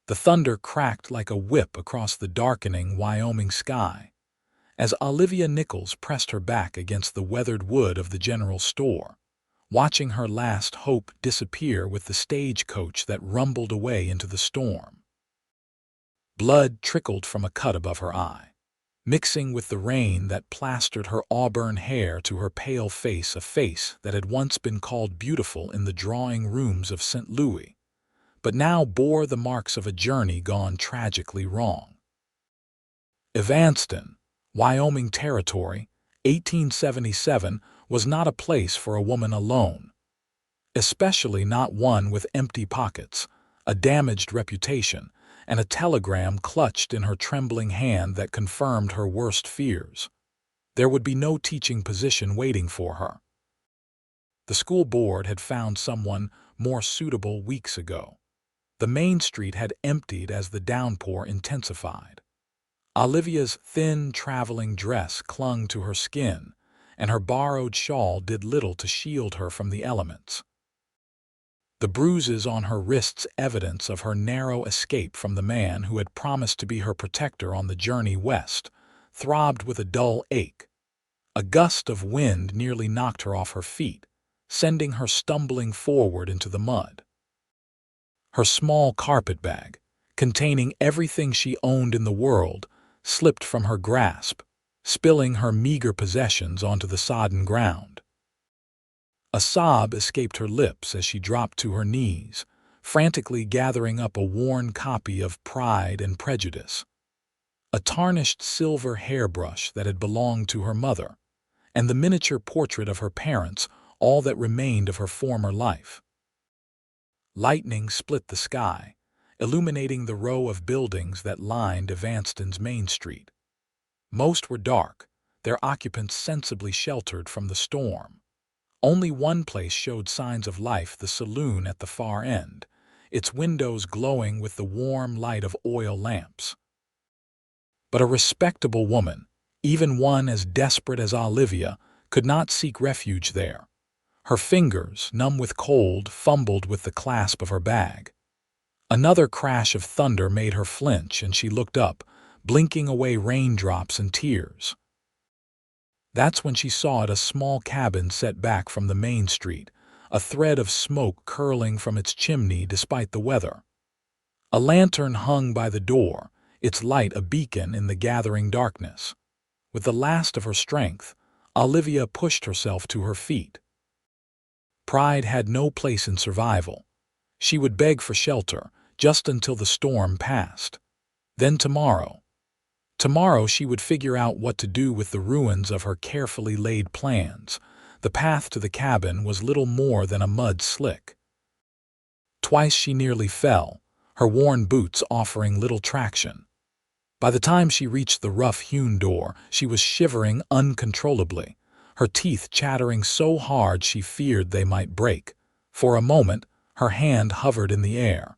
The thunder cracked like a whip across the darkening Wyoming sky, as Olivia Nichols pressed her back against the weathered wood of the general store, watching her last hope disappear with the stagecoach that rumbled away into the storm. Blood trickled from a cut above her eye, mixing with the rain that plastered her auburn hair to her pale face, a face that had once been called beautiful in the drawing rooms of St. Louis, but now bore the marks of a journey gone tragically wrong. Evanston, Wyoming Territory, 1877, was not a place for a woman alone, especially not one with empty pockets, a damaged reputation, and a telegram clutched in her trembling hand that confirmed her worst fears. There would be no teaching position waiting for her. The school board had found someone more suitable weeks ago. The main street had emptied as the downpour intensified. Olivia's thin traveling dress clung to her skin, and her borrowed shawl did little to shield her from the elements. The bruises on her wrists evidence of her narrow escape from the man who had promised to be her protector on the journey west, throbbed with a dull ache. A gust of wind nearly knocked her off her feet, sending her stumbling forward into the mud. Her small carpetbag, containing everything she owned in the world, slipped from her grasp, spilling her meager possessions onto the sodden ground. A sob escaped her lips as she dropped to her knees, frantically gathering up a worn copy of Pride and Prejudice, a tarnished silver hairbrush that had belonged to her mother, and the miniature portrait of her parents, all that remained of her former life. Lightning split the sky, illuminating the row of buildings that lined Evanston's main street. Most were dark, their occupants sensibly sheltered from the storm. Only one place showed signs of life, the saloon at the far end, its windows glowing with the warm light of oil lamps. But a respectable woman, even one as desperate as Olivia, could not seek refuge there. Her fingers, numb with cold, fumbled with the clasp of her bag. Another crash of thunder made her flinch, and she looked up, blinking away raindrops and tears. That's when she saw it, a small cabin set back from the main street, a thread of smoke curling from its chimney despite the weather. A lantern hung by the door, its light a beacon in the gathering darkness. With the last of her strength, Olivia pushed herself to her feet. Pride had no place in survival. She would beg for shelter, just until the storm passed. Then tomorrow she would figure out what to do with the ruins of her carefully laid plans. The path to the cabin was little more than a mud slick. Twice she nearly fell, her worn boots offering little traction. By the time she reached the rough-hewn door, she was shivering uncontrollably, her teeth chattering so hard she feared they might break. For a moment, her hand hovered in the air.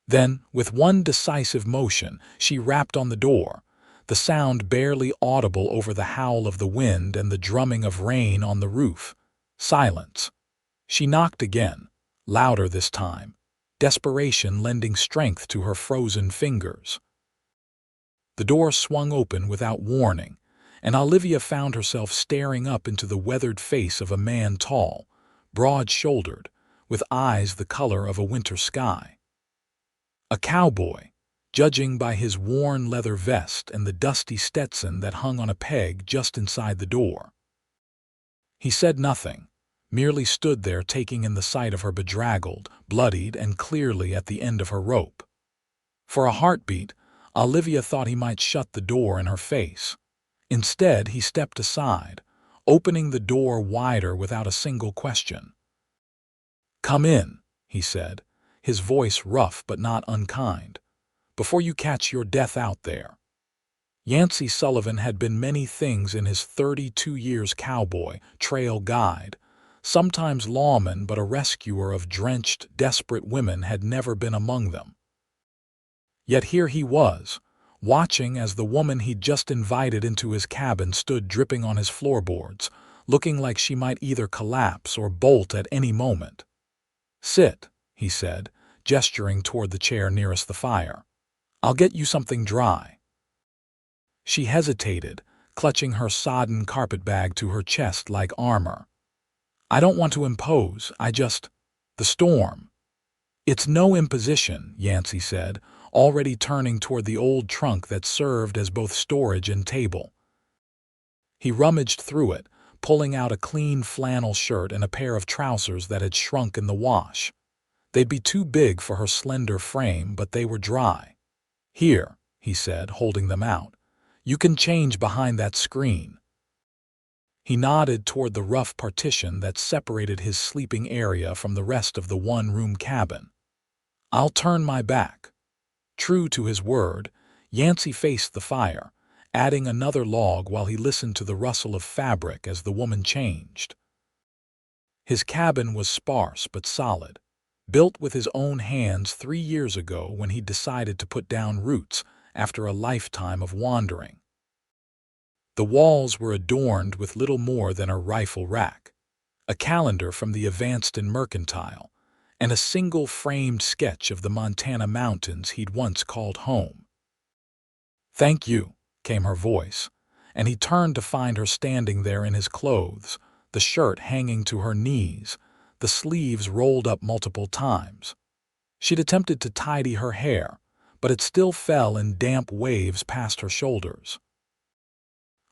Then, with one decisive motion, she rapped on the door, the sound barely audible over the howl of the wind and the drumming of rain on the roof. Silence. She knocked again, louder this time, desperation lending strength to her frozen fingers. The door swung open without warning, and Olivia found herself staring up into the weathered face of a man tall, broad-shouldered, with eyes the color of a winter sky. A cowboy, judging by his worn leather vest and the dusty Stetson that hung on a peg just inside the door. He said nothing, merely stood there taking in the sight of her bedraggled, bloodied, and clearly at the end of her rope. For a heartbeat, Olivia thought he might shut the door in her face. Instead, he stepped aside, opening the door wider without a single question. "Come in," he said, his voice rough but not unkind, "before you catch your death out there." Yancy Sullivan had been many things in his 32 years: cowboy, trail guide, sometimes lawman, but a rescuer of drenched, desperate women had never been among them. Yet here he was, watching as the woman he'd just invited into his cabin stood dripping on his floorboards, looking like she might either collapse or bolt at any moment. "Sit," he said, gesturing toward the chair nearest the fire. "I'll get you something dry." She hesitated, clutching her sodden carpetbag to her chest like armor. "I don't want to impose, the storm." "It's no imposition," Yancy said, already turning toward the old trunk that served as both storage and table. He rummaged through it, pulling out a clean flannel shirt and a pair of trousers that had shrunk in the wash. They'd be too big for her slender frame, but they were dry. "Here," he said, holding them out. "You can change behind that screen." He nodded toward the rough partition that separated his sleeping area from the rest of the one-room cabin. "I'll turn my back." True to his word, Yancy faced the fire, adding another log while he listened to the rustle of fabric as the woman changed. His cabin was sparse but solid, built with his own hands 3 years ago when he decided to put down roots after a lifetime of wandering. The walls were adorned with little more than a rifle rack, a calendar from the Advanced and Mercantile, and a single framed sketch of the Montana mountains he'd once called home. "Thank you," came her voice, and he turned to find her standing there in his clothes, the shirt hanging to her knees, the sleeves rolled up multiple times. She'd attempted to tidy her hair, but it still fell in damp waves past her shoulders.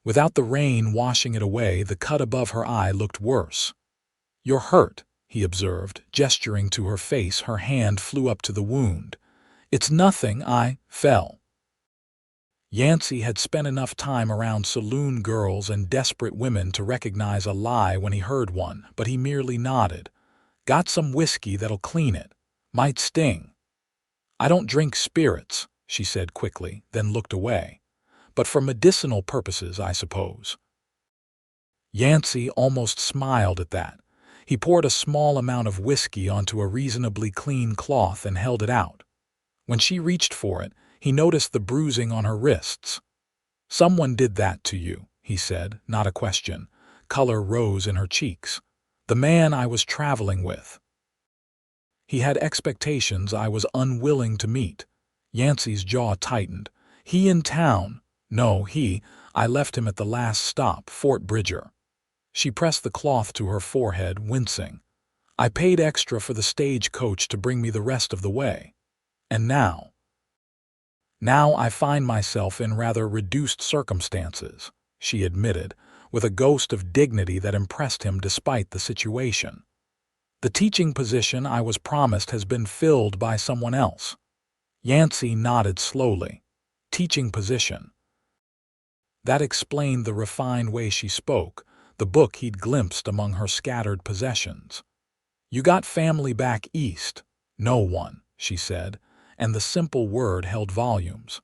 Without the rain washing it away, the cut above her eye looked worse. "You're hurt," he observed, gesturing to her face. Her hand flew up to the wound. "It's nothing, I fell." Yancy had spent enough time around saloon girls and desperate women to recognize a lie when he heard one, but he merely nodded. "Got some whiskey that'll clean it. Might sting." "I don't drink spirits," she said quickly, then looked away. "But for medicinal purposes, I suppose." Yancy almost smiled at that. He poured a small amount of whiskey onto a reasonably clean cloth and held it out. When she reached for it, he noticed the bruising on her wrists. "Someone did that to you," he said, not a question. Color rose in her cheeks. "The man I was traveling with." "He had expectations I was unwilling to meet." Yancy's jaw tightened. "He in town?" "No, I left him at the last stop, Fort Bridger." She pressed the cloth to her forehead, wincing. "I paid extra for the stagecoach to bring me the rest of the way. And now I find myself in rather reduced circumstances," she admitted, with a ghost of dignity that impressed him despite the situation. "The teaching position I was promised has been filled by someone else." Yancy nodded slowly. "Teaching position." That explained the refined way she spoke, the book he'd glimpsed among her scattered possessions. "You got family back east?" "No one," she said, and the simple word held volumes.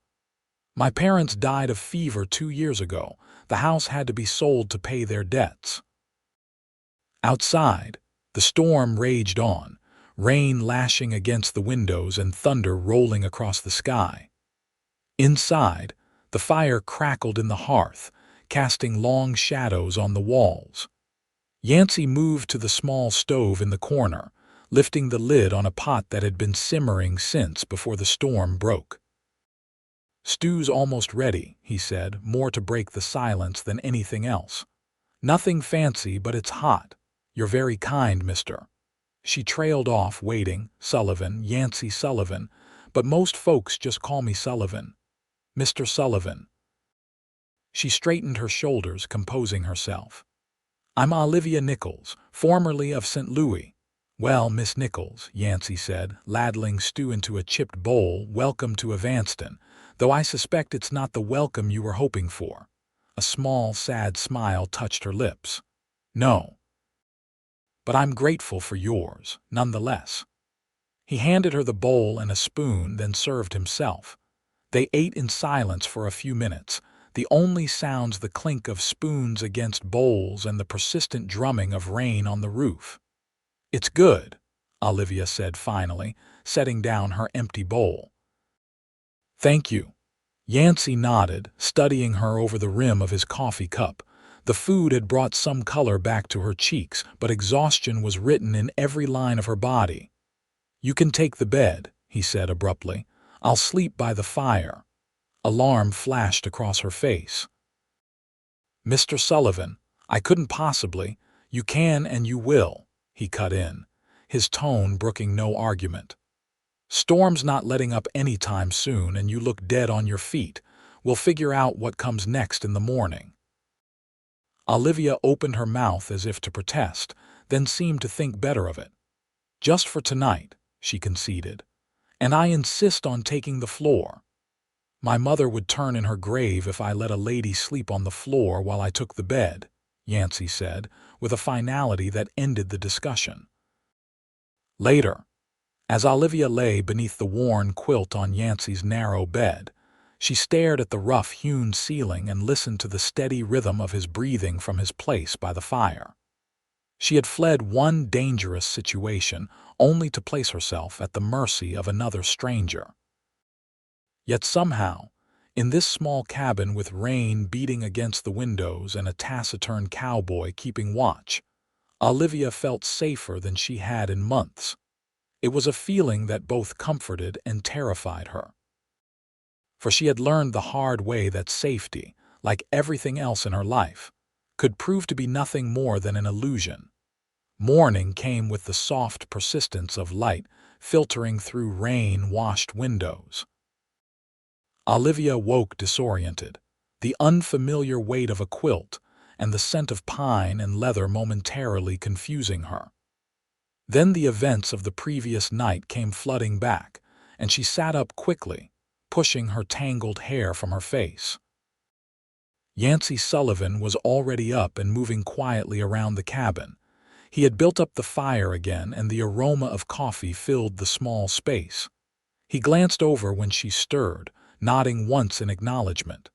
"My parents died of fever 2 years ago. The house had to be sold to pay their debts." Outside, the storm raged on, rain lashing against the windows and thunder rolling across the sky. Inside, the fire crackled in the hearth, casting long shadows on the walls. Yancy moved to the small stove in the corner, lifting the lid on a pot that had been simmering since before the storm broke. "Stew's almost ready," he said, more to break the silence than anything else. "Nothing fancy, but it's hot. You're very kind, mister." She trailed off, waiting. "Sullivan, Yancy Sullivan, but most folks just call me Sullivan." "Mr. Sullivan." She straightened her shoulders, composing herself. "I'm Olivia Nichols, formerly of St. Louis." "Well, Miss Nichols," Yancy said, ladling stew into a chipped bowl, "welcome to Evanston, though I suspect it's not the welcome you were hoping for." A small, sad smile touched her lips. "No. But I'm grateful for yours, nonetheless." He handed her the bowl and a spoon, then served himself. They ate in silence for a few minutes, the only sounds the clink of spoons against bowls and the persistent drumming of rain on the roof. "It's good," Olivia said finally, setting down her empty bowl. "Thank you." Yancy nodded, studying her over the rim of his coffee cup. The food had brought some color back to her cheeks, but exhaustion was written in every line of her body. "You can take the bed," he said abruptly. "I'll sleep by the fire." Alarm flashed across her face. "Mr. Sullivan, I couldn't possibly. You can and you will," he cut in, his tone brooking no argument. "Storm's not letting up any time soon, and you look dead on your feet. We'll figure out what comes next in the morning." Olivia opened her mouth as if to protest, then seemed to think better of it. "Just for tonight," she conceded. "And I insist on taking the floor." "My mother would turn in her grave if I let a lady sleep on the floor while I took the bed," Yancy said, with a finality that ended the discussion. Later, as Olivia lay beneath the worn quilt on Yancy's narrow bed, she stared at the rough-hewn ceiling and listened to the steady rhythm of his breathing from his place by the fire. She had fled one dangerous situation only to place herself at the mercy of another stranger. Yet somehow, in this small cabin with rain beating against the windows and a taciturn cowboy keeping watch, Olivia felt safer than she had in months. It was a feeling that both comforted and terrified her. For she had learned the hard way that safety, like everything else in her life, could prove to be nothing more than an illusion. Morning came with the soft persistence of light filtering through rain-washed windows. Olivia woke disoriented, the unfamiliar weight of a quilt and the scent of pine and leather momentarily confusing her. Then the events of the previous night came flooding back, and she sat up quickly, pushing her tangled hair from her face. Yancy Sullivan was already up and moving quietly around the cabin. He had built up the fire again, and the aroma of coffee filled the small space. He glanced over when she stirred, nodding once in acknowledgement.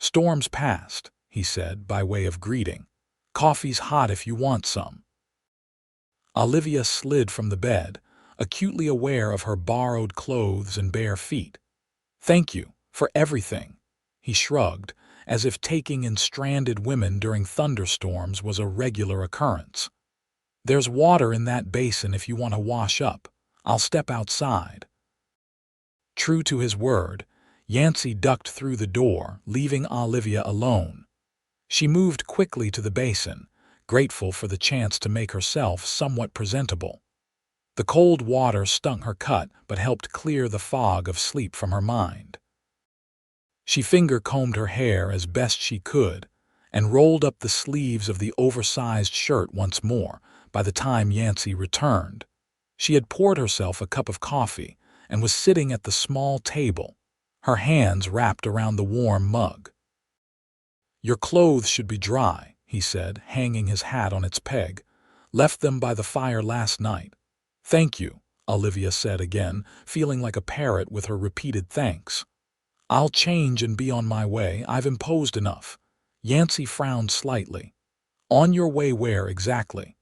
"Storm's past," he said by way of greeting. "Coffee's hot if you want some." Olivia slid from the bed, acutely aware of her borrowed clothes and bare feet. "Thank you for everything," he shrugged, as if taking in stranded women during thunderstorms was a regular occurrence. "There's water in that basin if you want to wash up. I'll step outside." True to his word, Yancy ducked through the door, leaving Olivia alone. She moved quickly to the basin, grateful for the chance to make herself somewhat presentable. The cold water stung her cut but helped clear the fog of sleep from her mind. She finger-combed her hair as best she could and rolled up the sleeves of the oversized shirt once more. By the time Yancy returned, she had poured herself a cup of coffee and was sitting at the small table, her hands wrapped around the warm mug. "Your clothes should be dry," he said, hanging his hat on its peg. "Left them by the fire last night." "Thank you," Olivia said again, feeling like a parrot with her repeated thanks. "I'll change and be on my way. I've imposed enough." Yancy frowned slightly. "On your way where exactly?"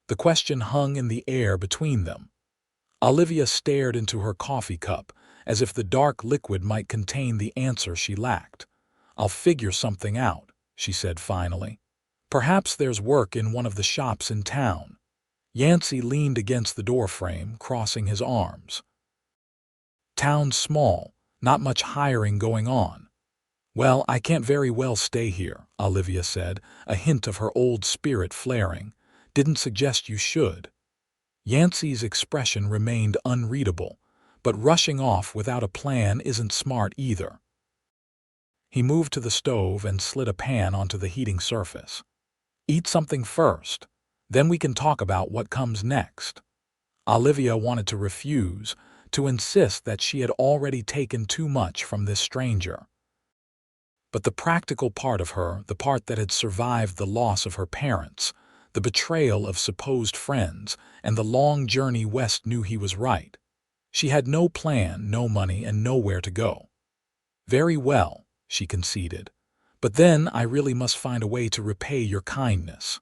The question hung in the air between them. Olivia stared into her coffee cup, as if the dark liquid might contain the answer she lacked. "I'll figure something out," she said finally. "Perhaps there's work in one of the shops in town." Yancy leaned against the doorframe, crossing his arms. "Town's small, not much hiring going on." "Well, I can't very well stay here," Olivia said, a hint of her old spirit flaring. "Didn't suggest you should." Yancy's expression remained unreadable, but rushing off without a plan isn't smart either. He moved to the stove and slid a pan onto the heating surface. "Eat something first, then we can talk about what comes next." Olivia wanted to refuse, to insist that she had already taken too much from this stranger. But the practical part of her, the part that had survived the loss of her parents, the betrayal of supposed friends, and the long journey west, knew he was right. She had no plan, no money, and nowhere to go. "Very well," she conceded. "But then I really must find a way to repay your kindness."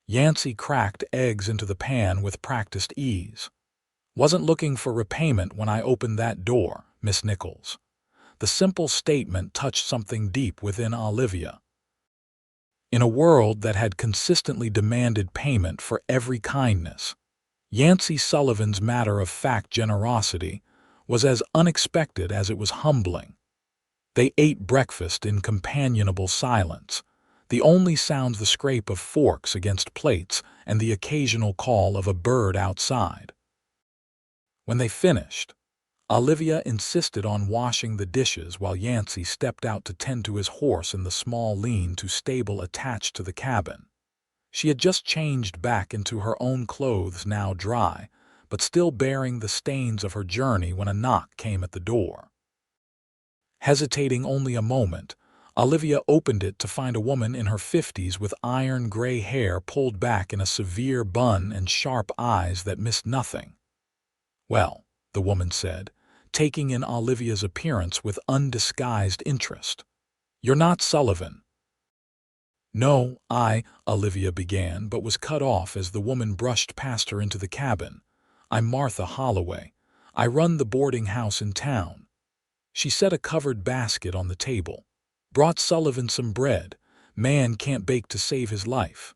Yancy cracked eggs into the pan with practiced ease. "Wasn't looking for repayment when I opened that door, Miss Nichols." The simple statement touched something deep within Olivia. In a world that had consistently demanded payment for every kindness, Yancy Sullivan's matter-of-fact generosity was as unexpected as it was humbling. They ate breakfast in companionable silence, the only sound the scrape of forks against plates and the occasional call of a bird outside. When they finished, Olivia insisted on washing the dishes while Yancy stepped out to tend to his horse in the small lean-to stable attached to the cabin. She had just changed back into her own clothes, now dry, but still bearing the stains of her journey when a knock came at the door. Hesitating only a moment, Olivia opened it to find a woman in her 50s with iron-gray hair pulled back in a severe bun and sharp eyes that missed nothing. "Well," the woman said, taking in Olivia's appearance with undisguised interest. "You're not Sullivan." "No, Olivia began, but was cut off as the woman brushed past her into the cabin. "I'm Martha Holloway. I run the boarding house in town." She set a covered basket on the table. "Brought Sullivan some bread. Man can't bake to save his life."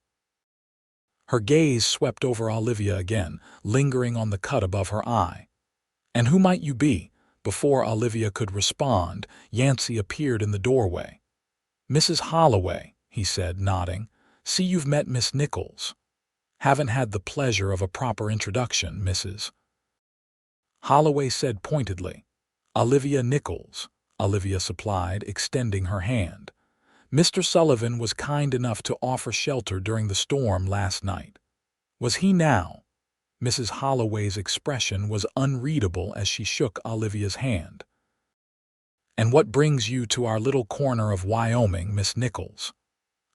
Her gaze swept over Olivia again, lingering on the cut above her eye. "And who might you be?" Before Olivia could respond, Yancy appeared in the doorway. "Mrs. Holloway," he said, nodding. "See, you've met Miss Nichols." "Haven't had the pleasure of a proper introduction, Mrs." Holloway said pointedly. "Olivia Nichols," Olivia supplied, extending her hand. "Mr. Sullivan was kind enough to offer shelter during the storm last night." "Was he now?" Mrs. Holloway's expression was unreadable as she shook Olivia's hand. "And what brings you to our little corner of Wyoming, Miss Nichols?"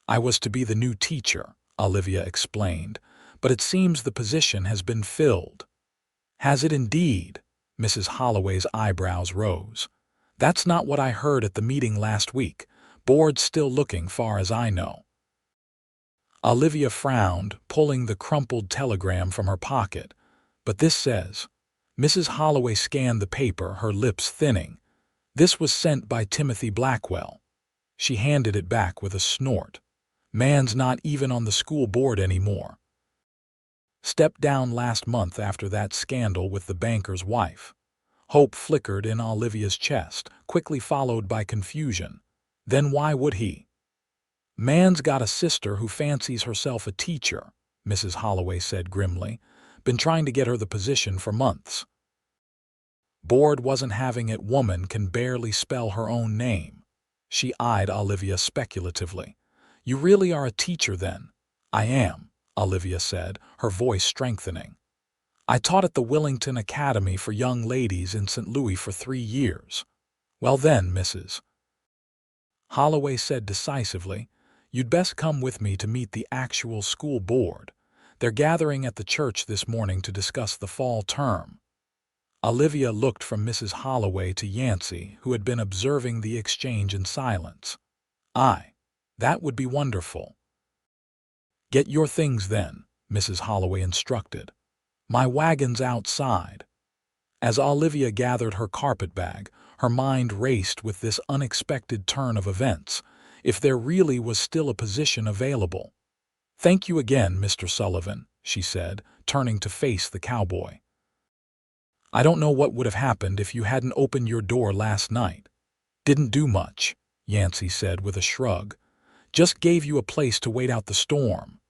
"I was to be the new teacher," Olivia explained, "but it seems the position has been filled." "Has it indeed?" Mrs. Holloway's eyebrows rose. "That's not what I heard at the meeting last week. Board's still looking, far as I know." Olivia frowned, pulling the crumpled telegram from her pocket. "But this says—" Mrs. Holloway scanned the paper, her lips thinning. "This was sent by Timothy Blackwell." She handed it back with a snort. "Man's not even on the school board anymore. Stepped down last month after that scandal with the banker's wife." Hope flickered in Olivia's chest, quickly followed by confusion. "Then why would he?" "Man's got a sister who fancies herself a teacher," Mrs. Holloway said grimly. "Been trying to get her the position for months. Board wasn't having it. Woman can barely spell her own name." She eyed Olivia speculatively. "You really are a teacher, then?" "I am," Olivia said, her voice strengthening. "I taught at the Willington Academy for Young Ladies in St. Louis for 3 years." "Well then, Mrs. Holloway said decisively, "you'd best come with me to meet the actual school board. They're gathering at the church this morning to discuss the fall term." Olivia looked from Mrs. Holloway to Yancy, who had been observing the exchange in silence. That would be wonderful." "Get your things then," Mrs. Holloway instructed. "My wagon's outside." As Olivia gathered her carpetbag, her mind raced with this unexpected turn of events. If there really was still a position available. "Thank you again, Mr. Sullivan," she said, turning to face the cowboy. "I don't know what would have happened if you hadn't opened your door last night." "Didn't do much," Yancy said with a shrug. "Just gave you a place to wait out the storm."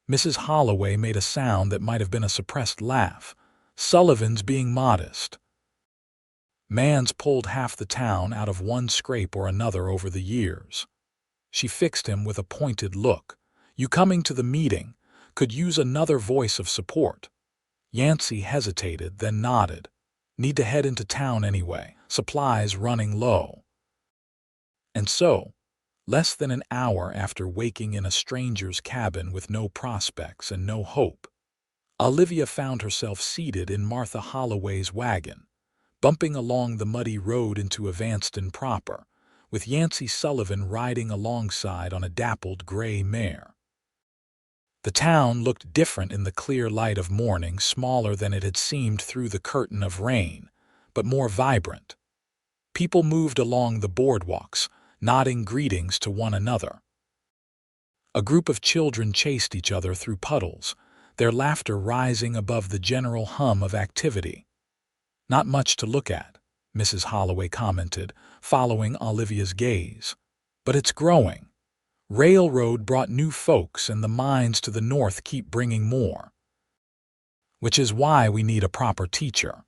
Mrs. Holloway made a sound that might have been a suppressed laugh. "Sullivan's being modest. Man's pulled half the town out of one scrape or another over the years." She fixed him with a pointed look. "You coming to the meeting? Could use another voice of support." Yancy hesitated, then nodded. "Need to head into town anyway. Supplies running low." And so, less than an hour after waking in a stranger's cabin with no prospects and no hope, Olivia found herself seated in Martha Holloway's wagon, bumping along the muddy road into Evanston proper, with Yancy Sullivan riding alongside on a dappled gray mare. The town looked different in the clear light of morning, smaller than it had seemed through the curtain of rain, but more vibrant. People moved along the boardwalks, nodding greetings to one another. A group of children chased each other through puddles, their laughter rising above the general hum of activity. "Not much to look at," Mrs. Holloway commented, following Olivia's gaze. "But it's growing. Railroad brought new folks, and the mines to the north keep bringing more. Which is why we need a proper teacher."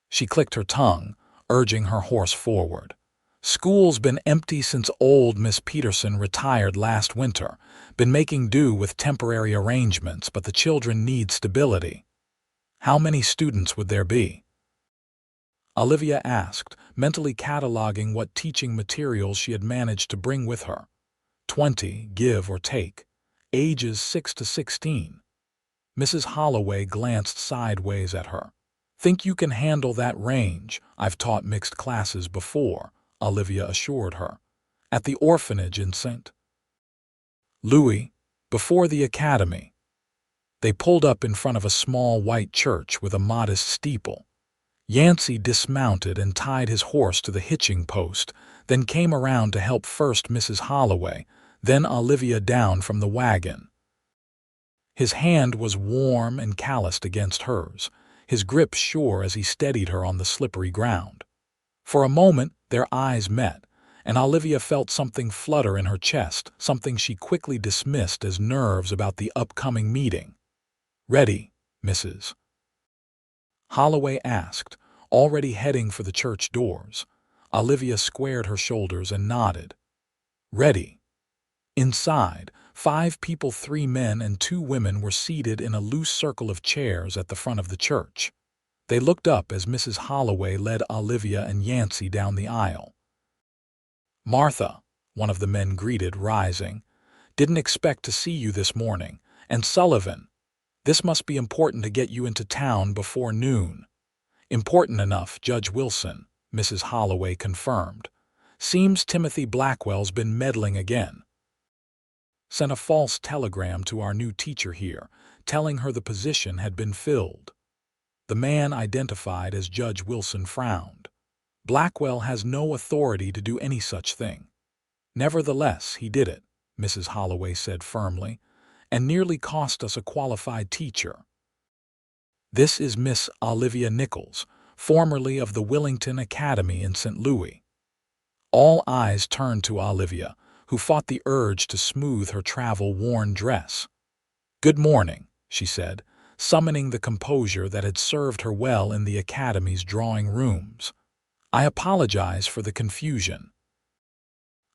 She clicked her tongue, urging her horse forward. "School's been empty since old Miss Peterson retired last winter. Been making do with temporary arrangements, but the children need stability." "How many students would there be?" Olivia asked, mentally cataloging what teaching materials she had managed to bring with her. 20, give or take. Ages 6 to 16. Mrs. Holloway glanced sideways at her. "Think you can handle that range? I've taught mixed classes before," Olivia assured her. "At the orphanage in St. Louis, before the academy." They pulled up in front of a small white church with a modest steeple. Yancy dismounted and tied his horse to the hitching post, then came around to help first Mrs. Holloway, then Olivia down from the wagon. His hand was warm and calloused against hers, his grip sure as he steadied her on the slippery ground. For a moment their eyes met, and Olivia felt something flutter in her chest, something she quickly dismissed as nerves about the upcoming meeting. "Ready, Mrs. Holloway asked, already heading for the church doors. Olivia squared her shoulders and nodded. "Ready." Inside, 5 people, 3 men and 2 women, were seated in a loose circle of chairs at the front of the church. They looked up as Mrs. Holloway led Olivia and Yancy down the aisle. "Martha," one of the men greeted, rising, "didn't expect to see you this morning. And Sullivan, this must be important to get you into town before noon." "Important enough, Judge Wilson," Mrs. Holloway confirmed. "Seems Timothy Blackwell's been meddling again. Sent a false telegram to our new teacher here, telling her the position had been filled." The man identified as Judge Wilson frowned. "Blackwell has no authority to do any such thing." "Nevertheless, he did it," Mrs. Holloway said firmly, "and nearly cost us a qualified teacher. This is Miss Olivia Nichols, formerly of the Willington Academy in St. Louis." All eyes turned to Olivia, who fought the urge to smooth her travel-worn dress. "Good morning," she said, summoning the composure that had served her well in the Academy's drawing rooms. "I apologize for the confusion.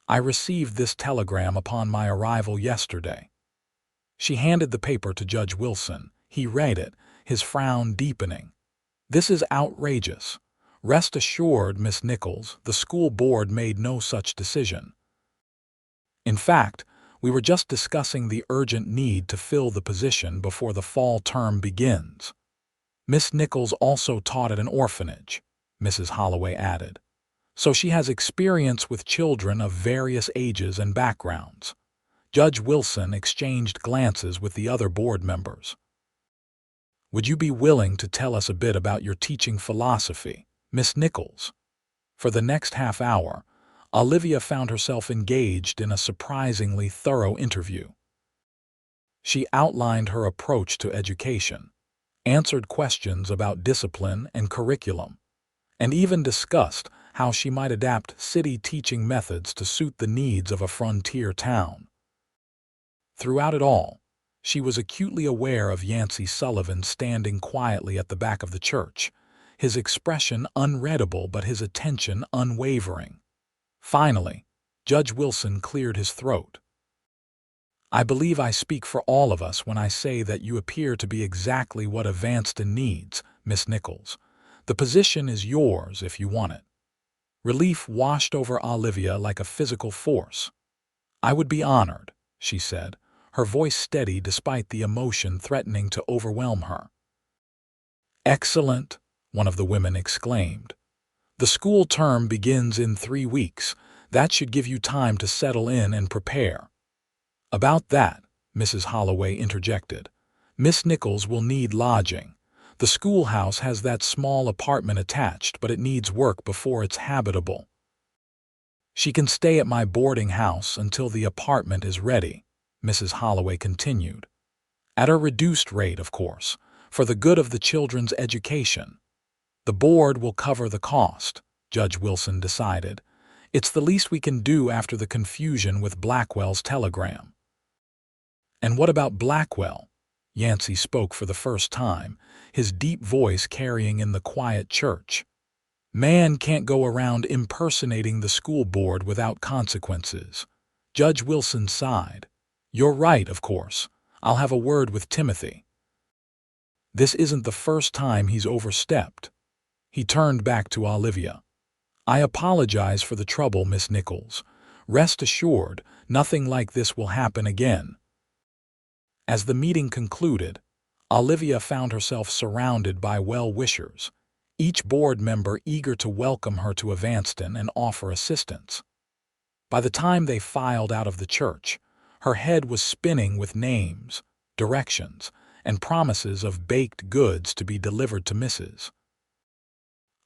I received this telegram upon my arrival yesterday." She handed the paper to Judge Wilson. He read it, his frown deepening. "This is outrageous. Rest assured, Miss Nichols, the school board made no such decision. In fact, we were just discussing the urgent need to fill the position before the fall term begins." "Miss Nichols also taught at an orphanage," Mrs. Holloway added. "So she has experience with children of various ages and backgrounds." Judge Wilson exchanged glances with the other board members. "Would you be willing to tell us a bit about your teaching philosophy, Miss Nichols?" For the next half hour, Olivia found herself engaged in a surprisingly thorough interview. She outlined her approach to education, answered questions about discipline and curriculum, and even discussed how she might adapt city teaching methods to suit the needs of a frontier town. Throughout it all, she was acutely aware of Yancy Sullivan standing quietly at the back of the church, his expression unreadable but his attention unwavering. Finally, Judge Wilson cleared his throat. "I believe I speak for all of us when I say that you appear to be exactly what Evanston needs, Miss Nichols. The position is yours if you want it." Relief washed over Olivia like a physical force. "I would be honored," she said, her voice steady despite the emotion threatening to overwhelm her. "Excellent," one of the women exclaimed. "The school term begins in 3 weeks. That should give you time to settle in and prepare." "About that," Mrs. Holloway interjected, "Miss Nichols will need lodging. The schoolhouse has that small apartment attached, but it needs work before it's habitable." "She can stay at my boarding house until the apartment is ready," Mrs. Holloway continued. At a reduced rate, of course, for the good of the children's education. The board will cover the cost, Judge Wilson decided. It's the least we can do after the confusion with Blackwell's telegram. And what about Blackwell? Yancy spoke for the first time, his deep voice carrying in the quiet church. Man can't go around impersonating the school board without consequences. Judge Wilson sighed. You're right, of course. I'll have a word with Timothy. This isn't the first time he's overstepped. He turned back to Olivia. I apologize for the trouble, Miss Nichols. Rest assured, nothing like this will happen again. As the meeting concluded, Olivia found herself surrounded by well-wishers, each board member eager to welcome her to Evanston and offer assistance. By the time they filed out of the church, her head was spinning with names, directions, and promises of baked goods to be delivered to Mrs.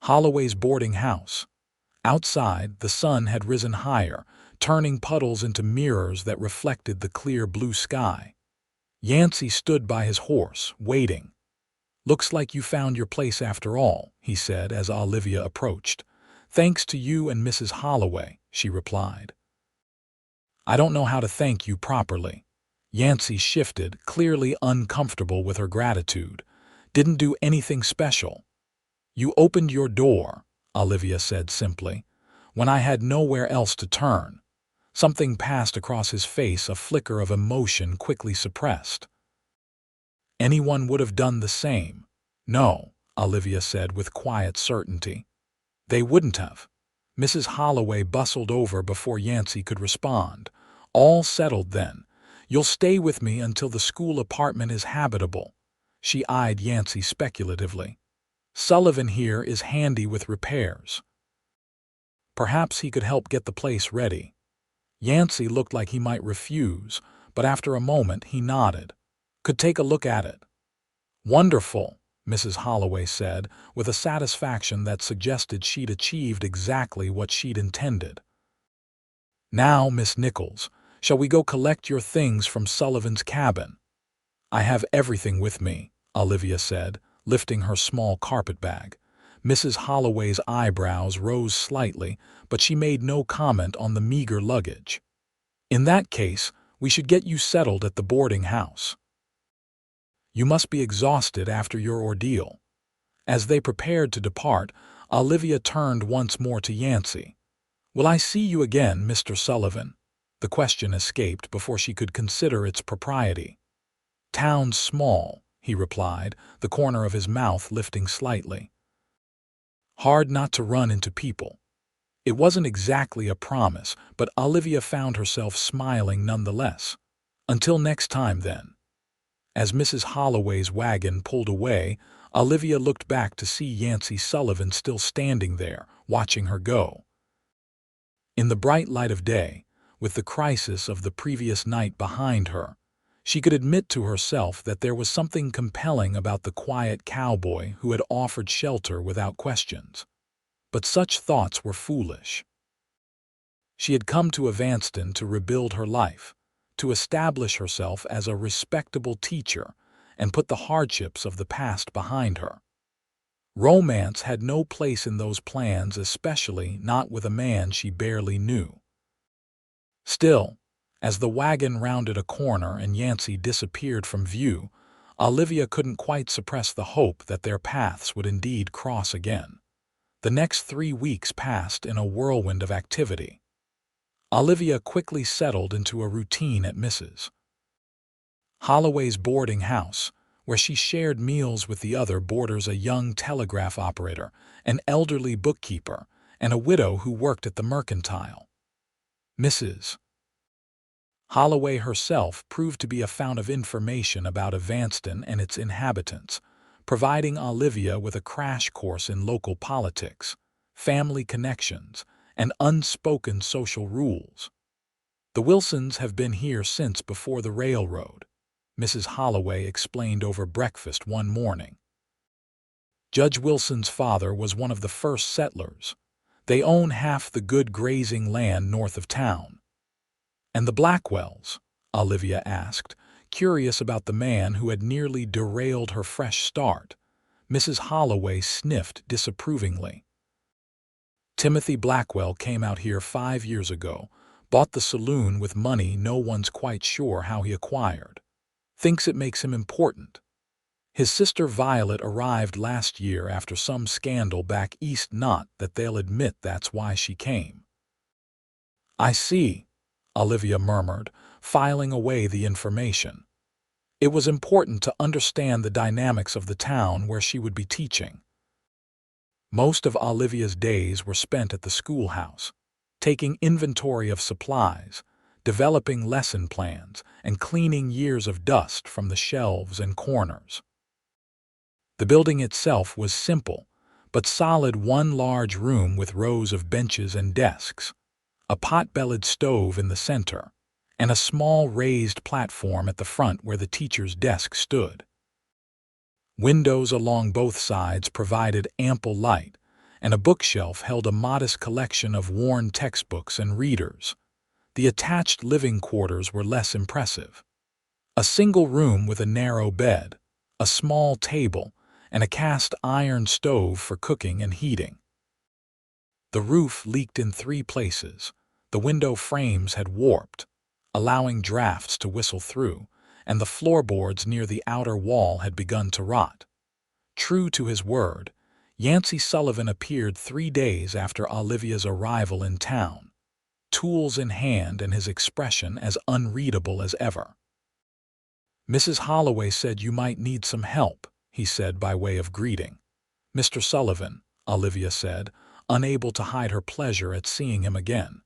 Holloway's boarding house. Outside, the sun had risen higher, turning puddles into mirrors that reflected the clear blue sky. Yancy stood by his horse, waiting. Looks like you found your place after all, he said as Olivia approached. Thanks to you and Mrs. Holloway, she replied. I don't know how to thank you properly. Yancy shifted, clearly uncomfortable with her gratitude. Didn't do anything special. You opened your door, Olivia said simply, when I had nowhere else to turn. Something passed across his face, a flicker of emotion quickly suppressed. Anyone would have done the same. No, Olivia said with quiet certainty. They wouldn't have. Mrs. Holloway bustled over before Yancy could respond. All settled then. You'll stay with me until the school apartment is habitable. She eyed Yancy speculatively. Sullivan here is handy with repairs. Perhaps he could help get the place ready. Yancy looked like he might refuse, but after a moment he nodded. Could take a look at it. Wonderful, Mrs. Holloway said, with a satisfaction that suggested she'd achieved exactly what she'd intended. Now, Miss Nichols, shall we go collect your things from Sullivan's cabin? I have everything with me, Olivia said, lifting her small carpetbag. Mrs. Holloway's eyebrows rose slightly, but she made no comment on the meager luggage. In that case, we should get you settled at the boarding house. You must be exhausted after your ordeal. As they prepared to depart, Olivia turned once more to Yancy. Will I see you again, Mr. Sullivan? The question escaped before she could consider its propriety. Town's small, he replied, the corner of his mouth lifting slightly. Hard not to run into people. It wasn't exactly a promise, but Olivia found herself smiling nonetheless. Until next time, then. As Mrs. Holloway's wagon pulled away, Olivia looked back to see Yancy Sullivan still standing there, watching her go. In the bright light of day, with the crisis of the previous night behind her, she could admit to herself that there was something compelling about the quiet cowboy who had offered shelter without questions. But such thoughts were foolish. She had come to Evanston to rebuild her life, to establish herself as a respectable teacher and put the hardships of the past behind her. Romance had no place in those plans, especially not with a man she barely knew. Still, as the wagon rounded a corner and Yancy disappeared from view, Olivia couldn't quite suppress the hope that their paths would indeed cross again. The next 3 weeks passed in a whirlwind of activity. Olivia quickly settled into a routine at Mrs. Holloway's boarding house, where she shared meals with the other boarders, a young telegraph operator, an elderly bookkeeper, and a widow who worked at the mercantile. Mrs. Holloway herself proved to be a fount of information about Evanston and its inhabitants, providing Olivia with a crash course in local politics, family connections, and unspoken social rules. The Wilsons have been here since before the railroad, Mrs. Holloway explained over breakfast one morning. Judge Wilson's father was one of the first settlers. They own half the good grazing land north of town. And the Blackwells? Olivia asked, Curious about the man who had nearly derailed her fresh start, Mrs. Holloway sniffed disapprovingly. Timothy Blackwell came out here 5 years ago, bought the saloon with money no one's quite sure how he acquired. Thinks it makes him important. His sister Violet arrived last year after some scandal back east, not that they'll admit that's why she came. I see, Olivia murmured, filing away the information. It was important to understand the dynamics of the town where she would be teaching. Most of Olivia's days were spent at the schoolhouse, taking inventory of supplies, developing lesson plans, and cleaning years of dust from the shelves and corners. The building itself was simple, but solid, one large room with rows of benches and desks, a pot-bellied stove in the center, and a small raised platform at the front where the teacher's desk stood. Windows along both sides provided ample light, and a bookshelf held a modest collection of worn textbooks and readers. The attached living quarters were less impressive. A single room with a narrow bed, a small table, and a cast-iron stove for cooking and heating. The roof leaked in 3 places. The window frames had warped, allowing drafts to whistle through, and the floorboards near the outer wall had begun to rot. True to his word, Yancy Sullivan appeared 3 days after Olivia's arrival in town, tools in hand and his expression as unreadable as ever. Mrs. Holloway said you might need some help, he said by way of greeting. Mr. Sullivan, Olivia said, unable to hide her pleasure at seeing him again.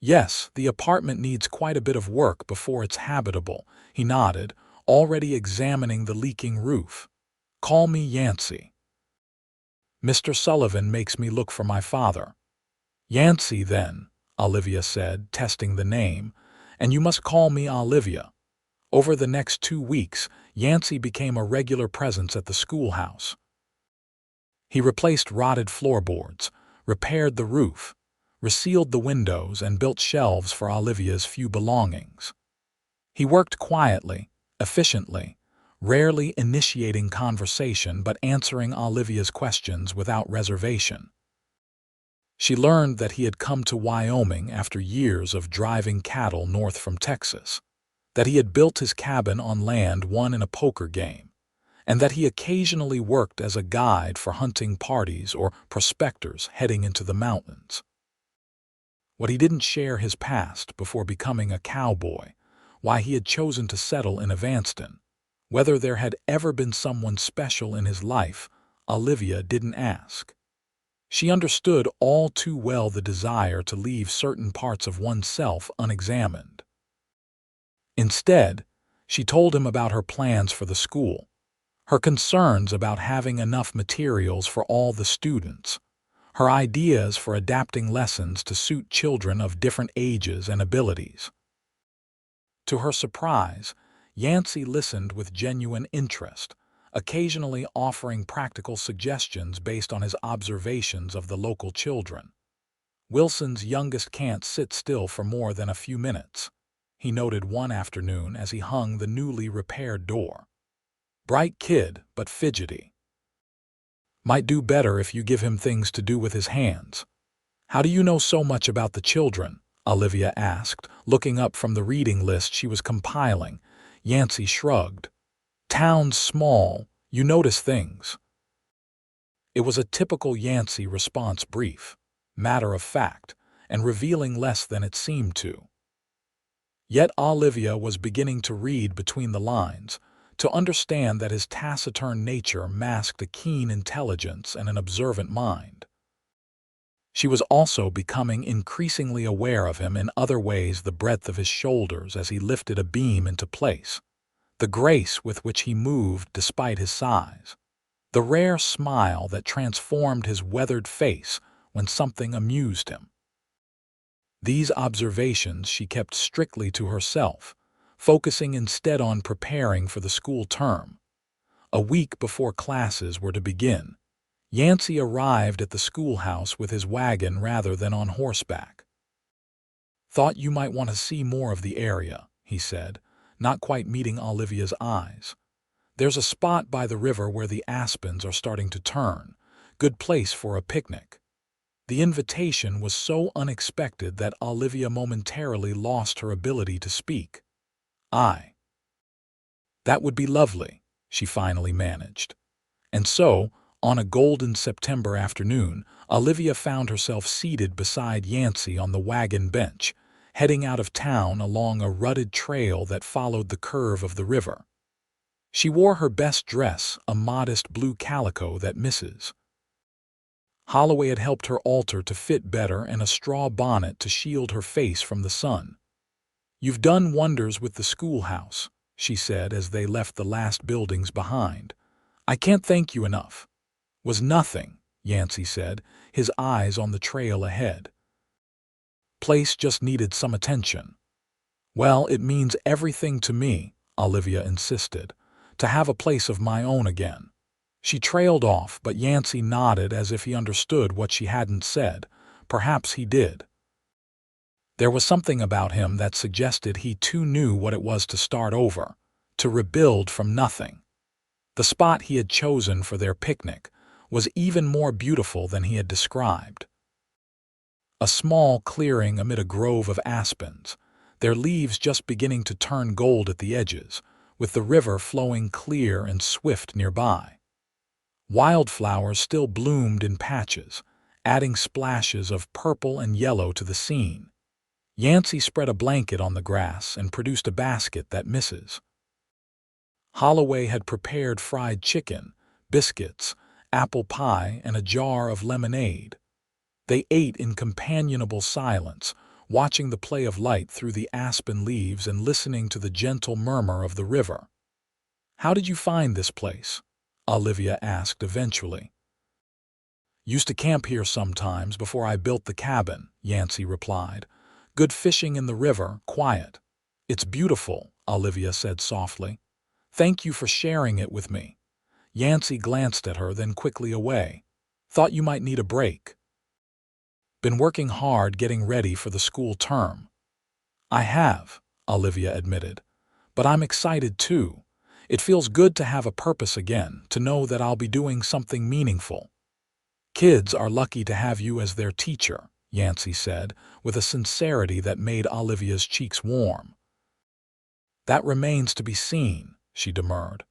Yes, the apartment needs quite a bit of work before it's habitable, he nodded, already examining the leaking roof. Call me Yancy. Mr. Sullivan makes me look for my father. Yancy, then, Olivia said, testing the name, and you must call me Olivia. Over the next 2 weeks, Yancy became a regular presence at the schoolhouse. He replaced rotted floorboards, repaired the roof, resealed the windows, and built shelves for Olivia's few belongings. He worked quietly, efficiently, rarely initiating conversation but answering Olivia's questions without reservation. She learned that he had come to Wyoming after years of driving cattle north from Texas, that he had built his cabin on land won in a poker game, and that he occasionally worked as a guide for hunting parties or prospectors heading into the mountains. What he didn't share his past before becoming a cowboy, why he had chosen to settle in Evanston, whether there had ever been someone special in his life, Olivia didn't ask. She understood all too well the desire to leave certain parts of oneself unexamined. Instead, she told him about her plans for the school, her concerns about having enough materials for all the students, her ideas for adapting lessons to suit children of different ages and abilities. To her surprise, Yancy listened with genuine interest, occasionally offering practical suggestions based on his observations of the local children. Wilson's youngest can't sit still for more than a few minutes, he noted one afternoon as he hung the newly repaired door. Bright kid, but fidgety. Might do better if you give him things to do with his hands. How do you know so much about the children? Olivia asked, looking up from the reading list she was compiling. Yancy shrugged. Town's small, you notice things. It was a typical Yancy response, brief, matter of fact, and revealing less than it seemed to. Yet Olivia was beginning to read between the lines, to understand that his taciturn nature masked a keen intelligence and an observant mind. She was also becoming increasingly aware of him in other ways: the breadth of his shoulders as he lifted a beam into place, the grace with which he moved despite his size, the rare smile that transformed his weathered face when something amused him. These observations she kept strictly to herself, focusing instead on preparing for the school term. A week before classes were to begin, Yancy arrived at the schoolhouse with his wagon rather than on horseback. Thought you might want to see more of the area, he said, not quite meeting Olivia's eyes. "There's a spot by the river where the aspens are starting to turn. Good place for a picnic." The invitation was so unexpected that Olivia momentarily lost her ability to speak. "I. That would be lovely," she finally managed. And so, on a golden September afternoon, Olivia found herself seated beside Yancy on the wagon bench, heading out of town along a rutted trail that followed the curve of the river. She wore her best dress, a modest blue calico that Mrs. Holloway had helped her alter to fit better, and a straw bonnet to shield her face from the sun. "You've done wonders with the schoolhouse," she said as they left the last buildings behind. "I can't thank you enough." "Was nothing," Yancy said, his eyes on the trail ahead. "Place just needed some attention." "Well, it means everything to me," Olivia insisted, "to have a place of my own again." She trailed off, but Yancy nodded as if he understood what she hadn't said. Perhaps he did. There was something about him that suggested he too knew what it was to start over, to rebuild from nothing. The spot he had chosen for their picnic was even more beautiful than he had described. A small clearing amid a grove of aspens, their leaves just beginning to turn gold at the edges, with the river flowing clear and swift nearby. Wildflowers still bloomed in patches, adding splashes of purple and yellow to the scene. Yancy spread a blanket on the grass and produced a basket that Mrs. Holloway had prepared fried chicken, biscuits, apple pie, and a jar of lemonade. They ate in companionable silence, watching the play of light through the aspen leaves and listening to the gentle murmur of the river. "How did you find this place?" Olivia asked eventually. "Used to camp here sometimes before I built the cabin," Yancy replied. "Good fishing in the river, quiet." "It's beautiful," Olivia said softly. "Thank you for sharing it with me." Yancy glanced at her, then quickly away. "Thought you might need a break." "Been working hard getting ready for the school term." "I have," Olivia admitted. "But I'm excited too. It feels good to have a purpose again, to know that I'll be doing something meaningful." "Kids are lucky to have you as their teacher," Yancy said, with a sincerity that made Olivia's cheeks warm. "That remains to be seen," she demurred.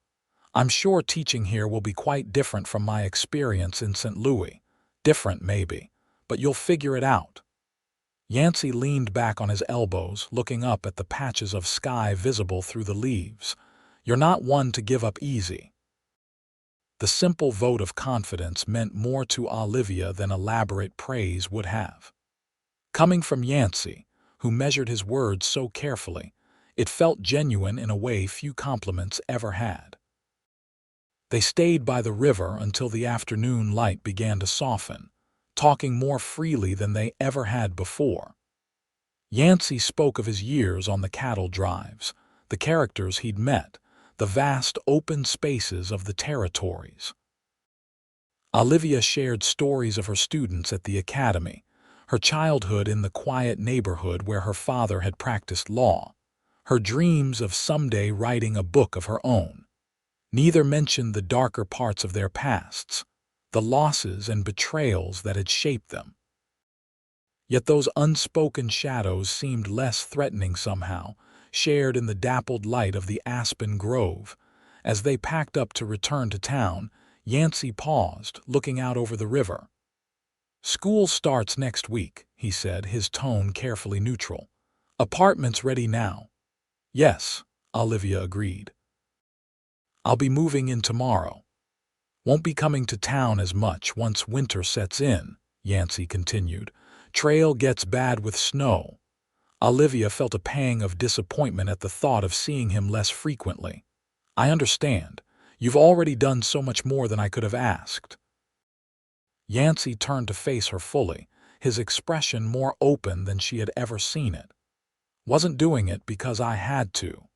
"I'm sure teaching here will be quite different from my experience in St. Louis. Different, maybe, but you'll figure it out." Yancy leaned back on his elbows, looking up at the patches of sky visible through the leaves. "You're not one to give up easy." The simple vote of confidence meant more to Olivia than elaborate praise would have. Coming from Yancy, who measured his words so carefully, it felt genuine in a way few compliments ever had. They stayed by the river until the afternoon light began to soften, talking more freely than they ever had before. Yancy spoke of his years on the cattle drives, the characters he'd met, the vast open spaces of the territories. Olivia shared stories of her students at the academy, her childhood in the quiet neighborhood where her father had practiced law, her dreams of someday writing a book of her own. Neither mentioned the darker parts of their pasts, the losses and betrayals that had shaped them. Yet those unspoken shadows seemed less threatening somehow, shared in the dappled light of the aspen grove. As they packed up to return to town, Yancy paused, looking out over the river. "School starts next week," he said, his tone carefully neutral. "Apartments ready now." "Yes," Olivia agreed. "I'll be moving in tomorrow. Won't be coming to town as much once winter sets in," Yancy continued. "Trail gets bad with snow." Olivia felt a pang of disappointment at the thought of seeing him less frequently. "I understand. You've already done so much more than I could have asked." Yancy turned to face her fully, his expression more open than she had ever seen it. "Wasn't doing it because I had to."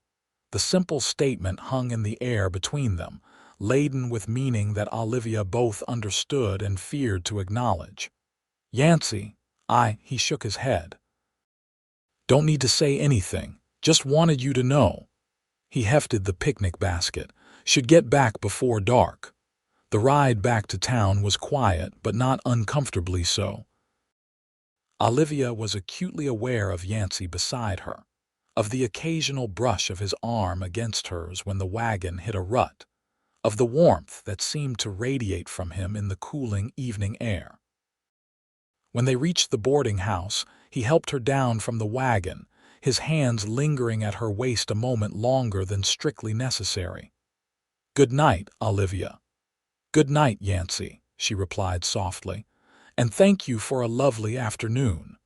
The simple statement hung in the air between them, laden with meaning that Olivia both understood and feared to acknowledge. "Yancy, he shook his head. "Don't need to say anything, just wanted you to know." He hefted the picnic basket. Should get back before dark. The ride back to town was quiet, but not uncomfortably so. Olivia was acutely aware of Yancy beside her, of the occasional brush of his arm against hers when the wagon hit a rut, of the warmth that seemed to radiate from him in the cooling evening air. When they reached the boarding house, he helped her down from the wagon, his hands lingering at her waist a moment longer than strictly necessary. "Good night, Olivia." "Good night, Yancy," she replied softly, "and thank you for a lovely afternoon."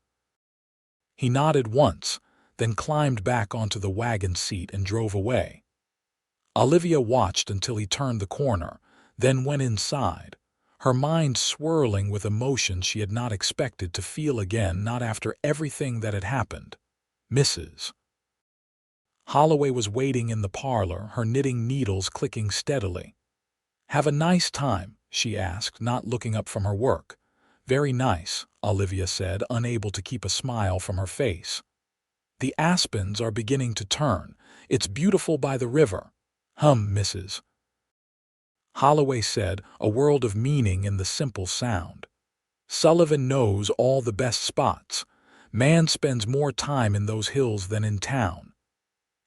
He nodded once, then climbed back onto the wagon seat and drove away. Olivia watched until he turned the corner, then went inside, her mind swirling with emotions she had not expected to feel again, not after everything that had happened. Mrs. Holloway was waiting in the parlor, her knitting needles clicking steadily. "Have a nice time?" she asked, not looking up from her work. "Very nice," Olivia said, unable to keep a smile from her face. "The aspens are beginning to turn. It's beautiful by the river." Mrs. Holloway said, a world of meaning in the simple sound. "Sullivan knows all the best spots. Man spends more time in those hills than in town."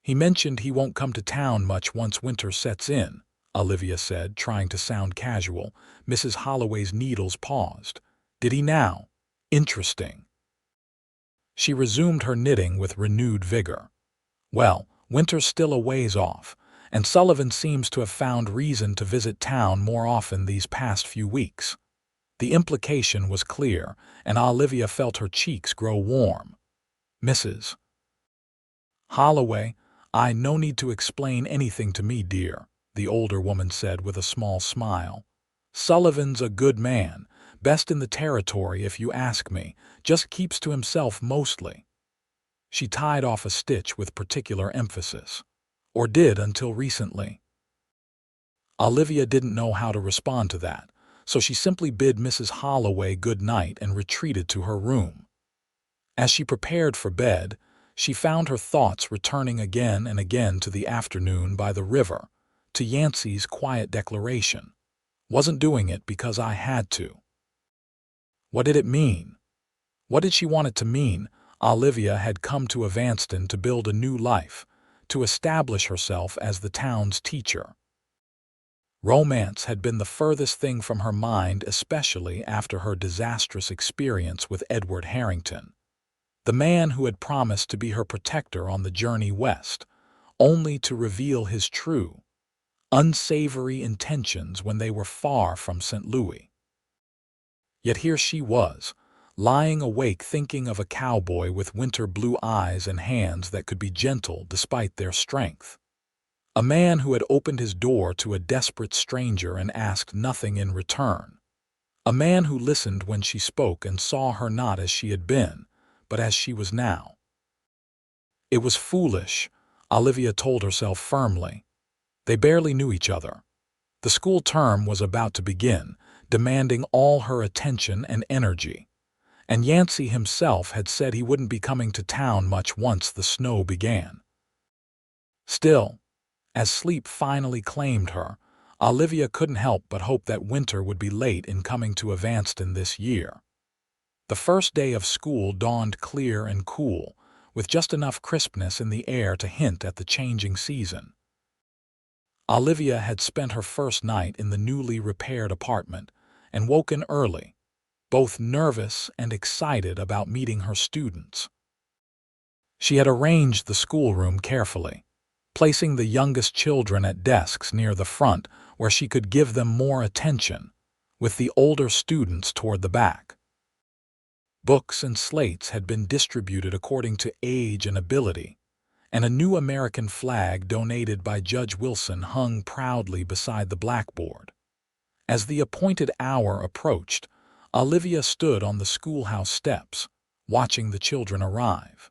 "He mentioned he won't come to town much once winter sets in," Olivia said, trying to sound casual. Mrs. Holloway's needles paused. "Did he now? Interesting." She resumed her knitting with renewed vigor. "Well, winter's still a ways off, and Sullivan seems to have found reason to visit town more often these past few weeks." The implication was clear, and Olivia felt her cheeks grow warm. "Mrs. Holloway, no need to explain anything to me, dear," the older woman said with a small smile. "Sullivan's a good man, best in the territory if you ask me, just keeps to himself mostly." She tied off a stitch with particular emphasis. "Or did until recently." Olivia didn't know how to respond to that, so she simply bid Mrs. Holloway good night and retreated to her room. As she prepared for bed, she found her thoughts returning again and again to the afternoon by the river, to Yancy's quiet declaration, "Wasn't doing it because I had to." What did it mean? What did she want it to mean? Olivia had come to Evanston to build a new life, to establish herself as the town's teacher. Romance had been the furthest thing from her mind, especially after her disastrous experience with Edward Harrington, the man who had promised to be her protector on the journey west, only to reveal his true, unsavory intentions when they were far from St. Louis. Yet here she was, lying awake thinking of a cowboy with winter blue eyes and hands that could be gentle despite their strength. A man who had opened his door to a desperate stranger and asked nothing in return. A man who listened when she spoke and saw her not as she had been, but as she was now. It was foolish, Olivia told herself firmly. They barely knew each other. The school term was about to begin, demanding all her attention and energy. And Yancy himself had said he wouldn't be coming to town much once the snow began. Still, as sleep finally claimed her, Olivia couldn't help but hope that winter would be late in coming to Evanston this year. The first day of school dawned clear and cool, with just enough crispness in the air to hint at the changing season. Olivia had spent her first night in the newly repaired apartment and woken early, both nervous and excited about meeting her students. She had arranged the schoolroom carefully, placing the youngest children at desks near the front where she could give them more attention, with the older students toward the back. Books and slates had been distributed according to age and ability, and a new American flag donated by Judge Wilson hung proudly beside the blackboard. As the appointed hour approached, Olivia stood on the schoolhouse steps, watching the children arrive.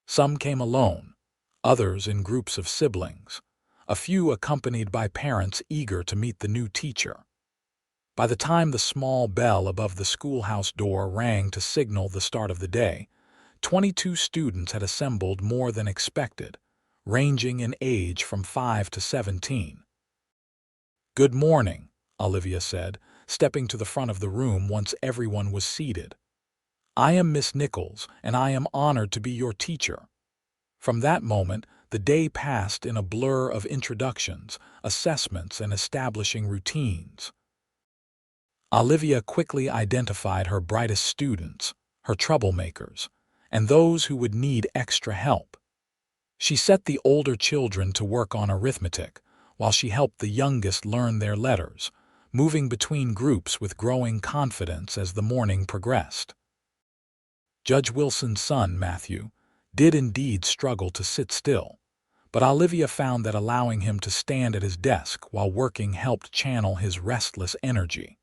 Some came alone, others in groups of siblings, a few accompanied by parents eager to meet the new teacher. By the time the small bell above the schoolhouse door rang to signal the start of the day, 22 students had assembled more than expected, ranging in age from 5 to 17. "Good morning," Olivia said, stepping to the front of the room once everyone was seated. "I am Miss Nichols, and I am honored to be your teacher." From that moment, the day passed in a blur of introductions, assessments, and establishing routines. Olivia quickly identified her brightest students, her troublemakers, and those who would need extra help. She set the older children to work on arithmetic, while she helped the youngest learn their letters, moving between groups with growing confidence as the morning progressed. Judge Wilson's son, Matthew, did indeed struggle to sit still, but Olivia found that allowing him to stand at his desk while working helped channel his restless energy.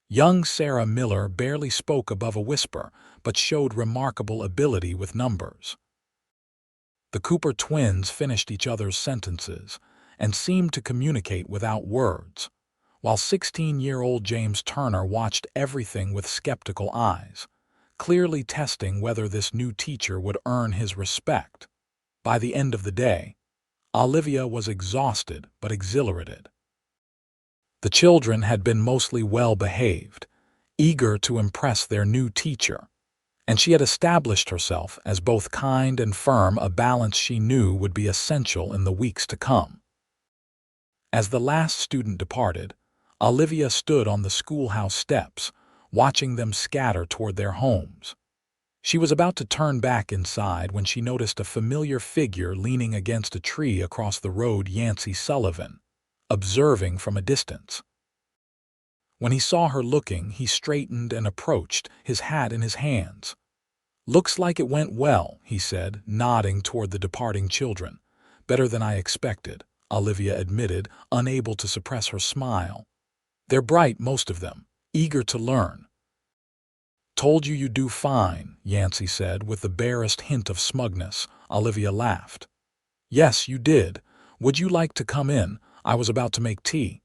Young Sarah Miller barely spoke above a whisper, but showed remarkable ability with numbers. The Cooper twins finished each other's sentences and seemed to communicate without words, while 16-year-old James Turner watched everything with skeptical eyes, clearly testing whether this new teacher would earn his respect. By the end of the day, Olivia was exhausted but exhilarated. The children had been mostly well-behaved, eager to impress their new teacher, and she had established herself as both kind and firm, a balance she knew would be essential in the weeks to come. As the last student departed, Olivia stood on the schoolhouse steps, watching them scatter toward their homes. She was about to turn back inside when she noticed a familiar figure leaning against a tree across the road, Yancy Sullivan, observing from a distance. When he saw her looking, he straightened and approached, his hat in his hands. "Looks like it went well," he said, nodding toward the departing children. "Better than I expected," Olivia admitted, unable to suppress her smile. "They're bright, most of them, eager to learn." "Told you you'd do fine," Yancy said, with the barest hint of smugness. Olivia laughed. "Yes, you did. Would you like to come in? I was about to make tea."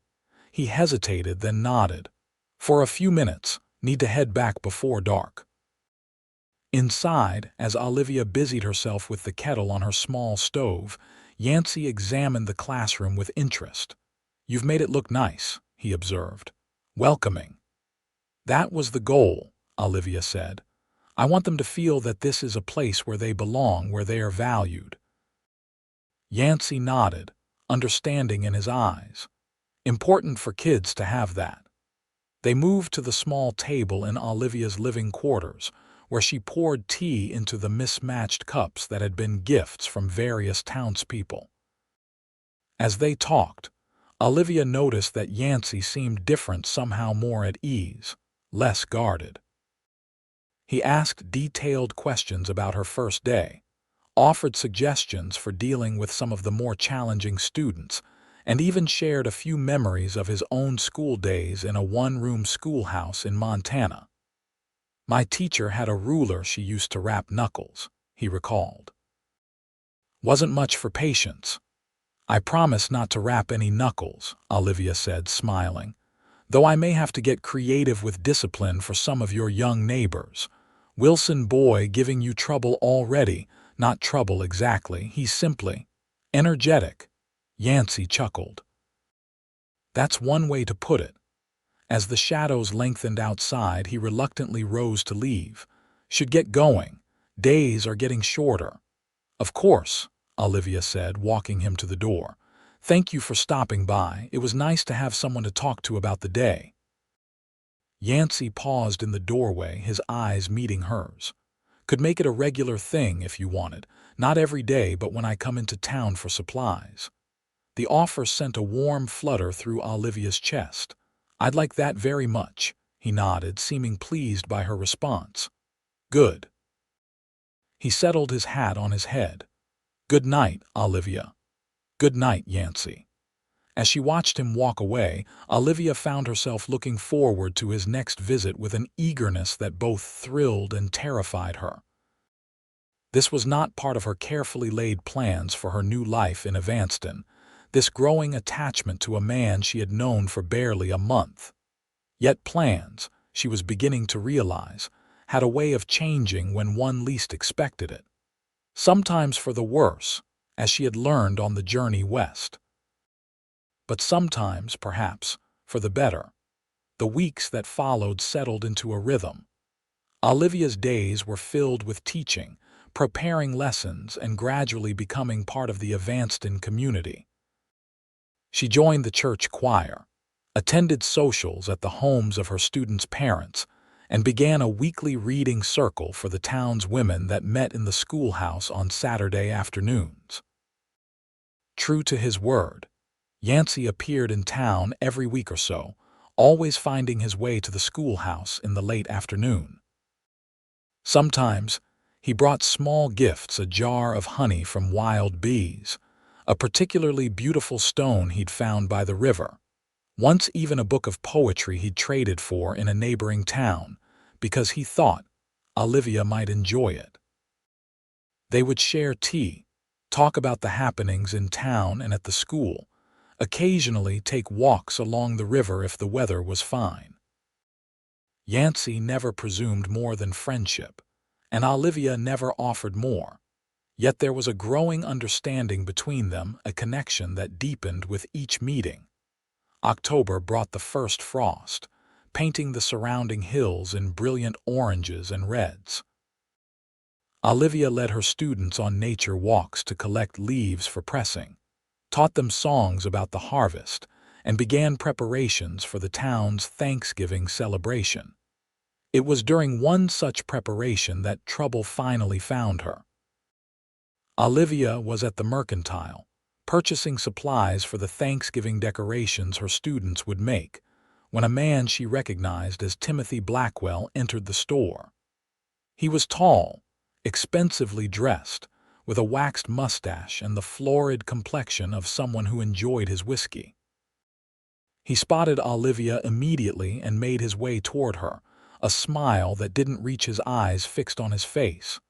He hesitated, then nodded. "For a few minutes. Need to head back before dark." Inside, as Olivia busied herself with the kettle on her small stove, Yancy examined the classroom with interest. "You've made it look nice," he observed. "Welcoming." "That was the goal," Olivia said. "I want them to feel that this is a place where they belong, where they are valued." Yancy nodded, understanding in his eyes. Important for kids to have that. They moved to the small table in Olivia's living quarters, where she poured tea into the mismatched cups that had been gifts from various townspeople. As they talked, Olivia noticed that Yancy seemed different, somehow more at ease, less guarded. He asked detailed questions about her first day, offered suggestions for dealing with some of the more challenging students, and even shared a few memories of his own school days in a one-room schoolhouse in Montana. "My teacher had a ruler she used to rap knuckles," he recalled. "Wasn't much for patience." "I promise not to rap any knuckles," Olivia said, smiling, "though I may have to get creative with discipline for some of your young neighbors. Wilson boy giving you trouble already." "Not trouble exactly, he's simply energetic," Yancy chuckled. "That's one way to put it." As the shadows lengthened outside, he reluctantly rose to leave. "Should get going. Days are getting shorter." "Of course," Olivia said, walking him to the door. "Thank you for stopping by. It was nice to have someone to talk to about the day." Yancy paused in the doorway, his eyes meeting hers. "Could make it a regular thing if you wanted. Not every day, but when I come into town for supplies." The offer sent a warm flutter through Olivia's chest. "I'd like that very much," he nodded, seeming pleased by her response. "Good." He settled his hat on his head. "Good night, Olivia." "Good night, Yancy." As she watched him walk away, Olivia found herself looking forward to his next visit with an eagerness that both thrilled and terrified her. This was not part of her carefully laid plans for her new life in Evanston, this growing attachment to a man she had known for barely a month. Yet plans, she was beginning to realize, had a way of changing when one least expected it. Sometimes for the worse, as she had learned on the journey west. But sometimes, perhaps, for the better, the weeks that followed settled into a rhythm. Olivia's days were filled with teaching, preparing lessons, and gradually becoming part of the Evanston community. She joined the church choir, attended socials at the homes of her students' parents, and began a weekly reading circle for the town's women that met in the schoolhouse on Saturday afternoons. True to his word, Yancy appeared in town every week or so, always finding his way to the schoolhouse in the late afternoon. Sometimes, he brought small gifts, a jar of honey from wild bees, a particularly beautiful stone he'd found by the river, once even a book of poetry he'd traded for in a neighboring town, because he thought Olivia might enjoy it. They would share tea, talk about the happenings in town and at the school, occasionally take walks along the river if the weather was fine. Yancy never presumed more than friendship, and Olivia never offered more. Yet there was a growing understanding between them, a connection that deepened with each meeting. October brought the first frost, painting the surrounding hills in brilliant oranges and reds. Olivia led her students on nature walks to collect leaves for pressing, taught them songs about the harvest, and began preparations for the town's Thanksgiving celebration. It was during one such preparation that trouble finally found her. Olivia was at the mercantile, purchasing supplies for the Thanksgiving decorations her students would make, when a man she recognized as Timothy Blackwell entered the store. He was tall, expensively dressed, with a waxed mustache and the florid complexion of someone who enjoyed his whiskey. He spotted Olivia immediately and made his way toward her, a smile that didn't reach his eyes fixed on his face.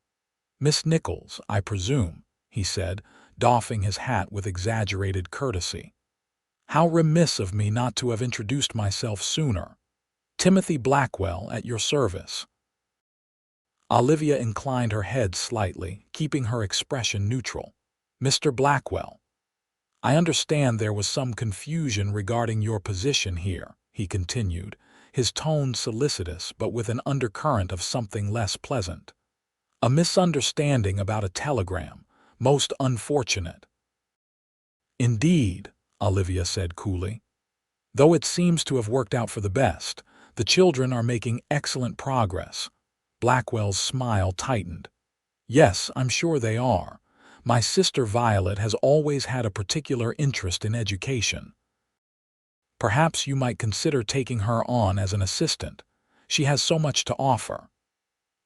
"Miss Nichols, I presume," he said, doffing his hat with exaggerated courtesy. "How remiss of me not to have introduced myself sooner. Timothy Blackwell, at your service." Olivia inclined her head slightly, keeping her expression neutral. "Mr. Blackwell, I understand there was some confusion regarding your position here," he continued, his tone solicitous but with an undercurrent of something less pleasant. "A misunderstanding about a telegram, most unfortunate." "Indeed," Olivia said coolly. "Though it seems to have worked out for the best, the children are making excellent progress." Blackwell's smile tightened. "Yes, I'm sure they are. My sister Violet has always had a particular interest in education. Perhaps you might consider taking her on as an assistant. She has so much to offer."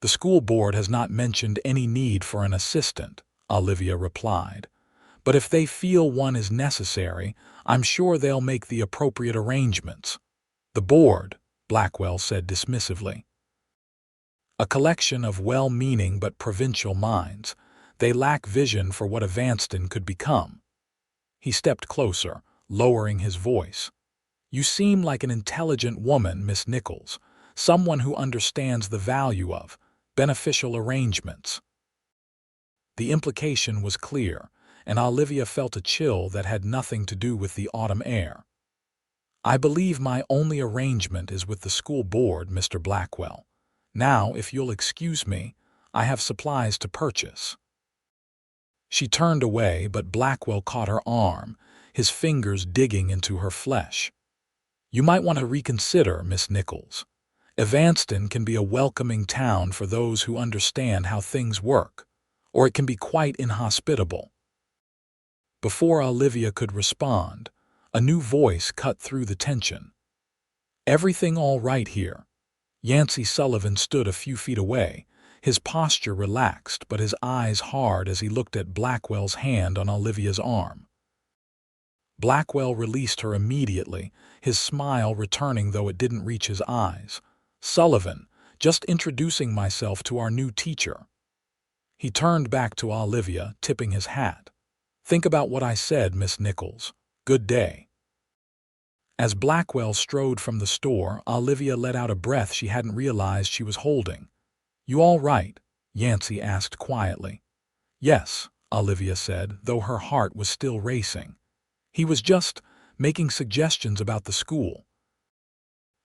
"The school board has not mentioned any need for an assistant," Olivia replied. "But if they feel one is necessary, I'm sure they'll make the appropriate arrangements." "The board," Blackwell said dismissively. "A collection of well-meaning but provincial minds. They lack vision for what Evanston could become." He stepped closer, lowering his voice. "You seem like an intelligent woman, Miss Nichols, someone who understands the value of beneficial arrangements." The implication was clear, and Olivia felt a chill that had nothing to do with the autumn air. "I believe my only arrangement is with the school board, Mr. Blackwell. Now, if you'll excuse me, I have supplies to purchase." She turned away, but Blackwell caught her arm, his fingers digging into her flesh. "You might want to reconsider, Miss Nichols. Evanston can be a welcoming town for those who understand how things work, or it can be quite inhospitable." Before Olivia could respond, a new voice cut through the tension. "Everything all right here?" Yancy Sullivan stood a few feet away, his posture relaxed but his eyes hard as he looked at Blackwell's hand on Olivia's arm. Blackwell released her immediately, his smile returning though it didn't reach his eyes. "Sullivan, just introducing myself to our new teacher." He turned back to Olivia, tipping his hat. "Think about what I said, Miss Nichols. Good day." As Blackwell strode from the store, Olivia let out a breath she hadn't realized she was holding. "You all right?" Yancy asked quietly. "Yes," Olivia said, though her heart was still racing. "He was just making suggestions about the school."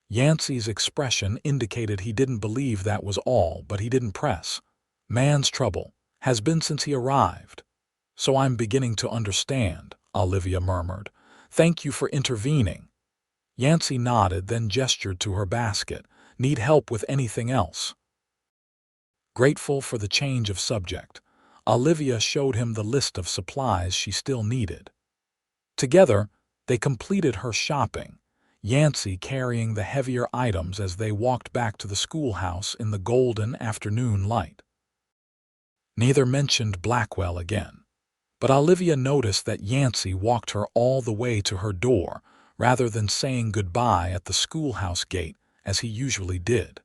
Yancy's expression indicated he didn't believe that was all, but he didn't press. "Man's trouble has been since he arrived." "So I'm beginning to understand," Olivia murmured. "Thank you for intervening." Yancy nodded, then gestured to her basket. "Need help with anything else?" Grateful for the change of subject, Olivia showed him the list of supplies she still needed. Together, they completed her shopping, Yancy carrying the heavier items as they walked back to the schoolhouse in the golden afternoon light. Neither mentioned Blackwell again, but Olivia noticed that Yancy walked her all the way to her door rather than saying goodbye at the schoolhouse gate as he usually did.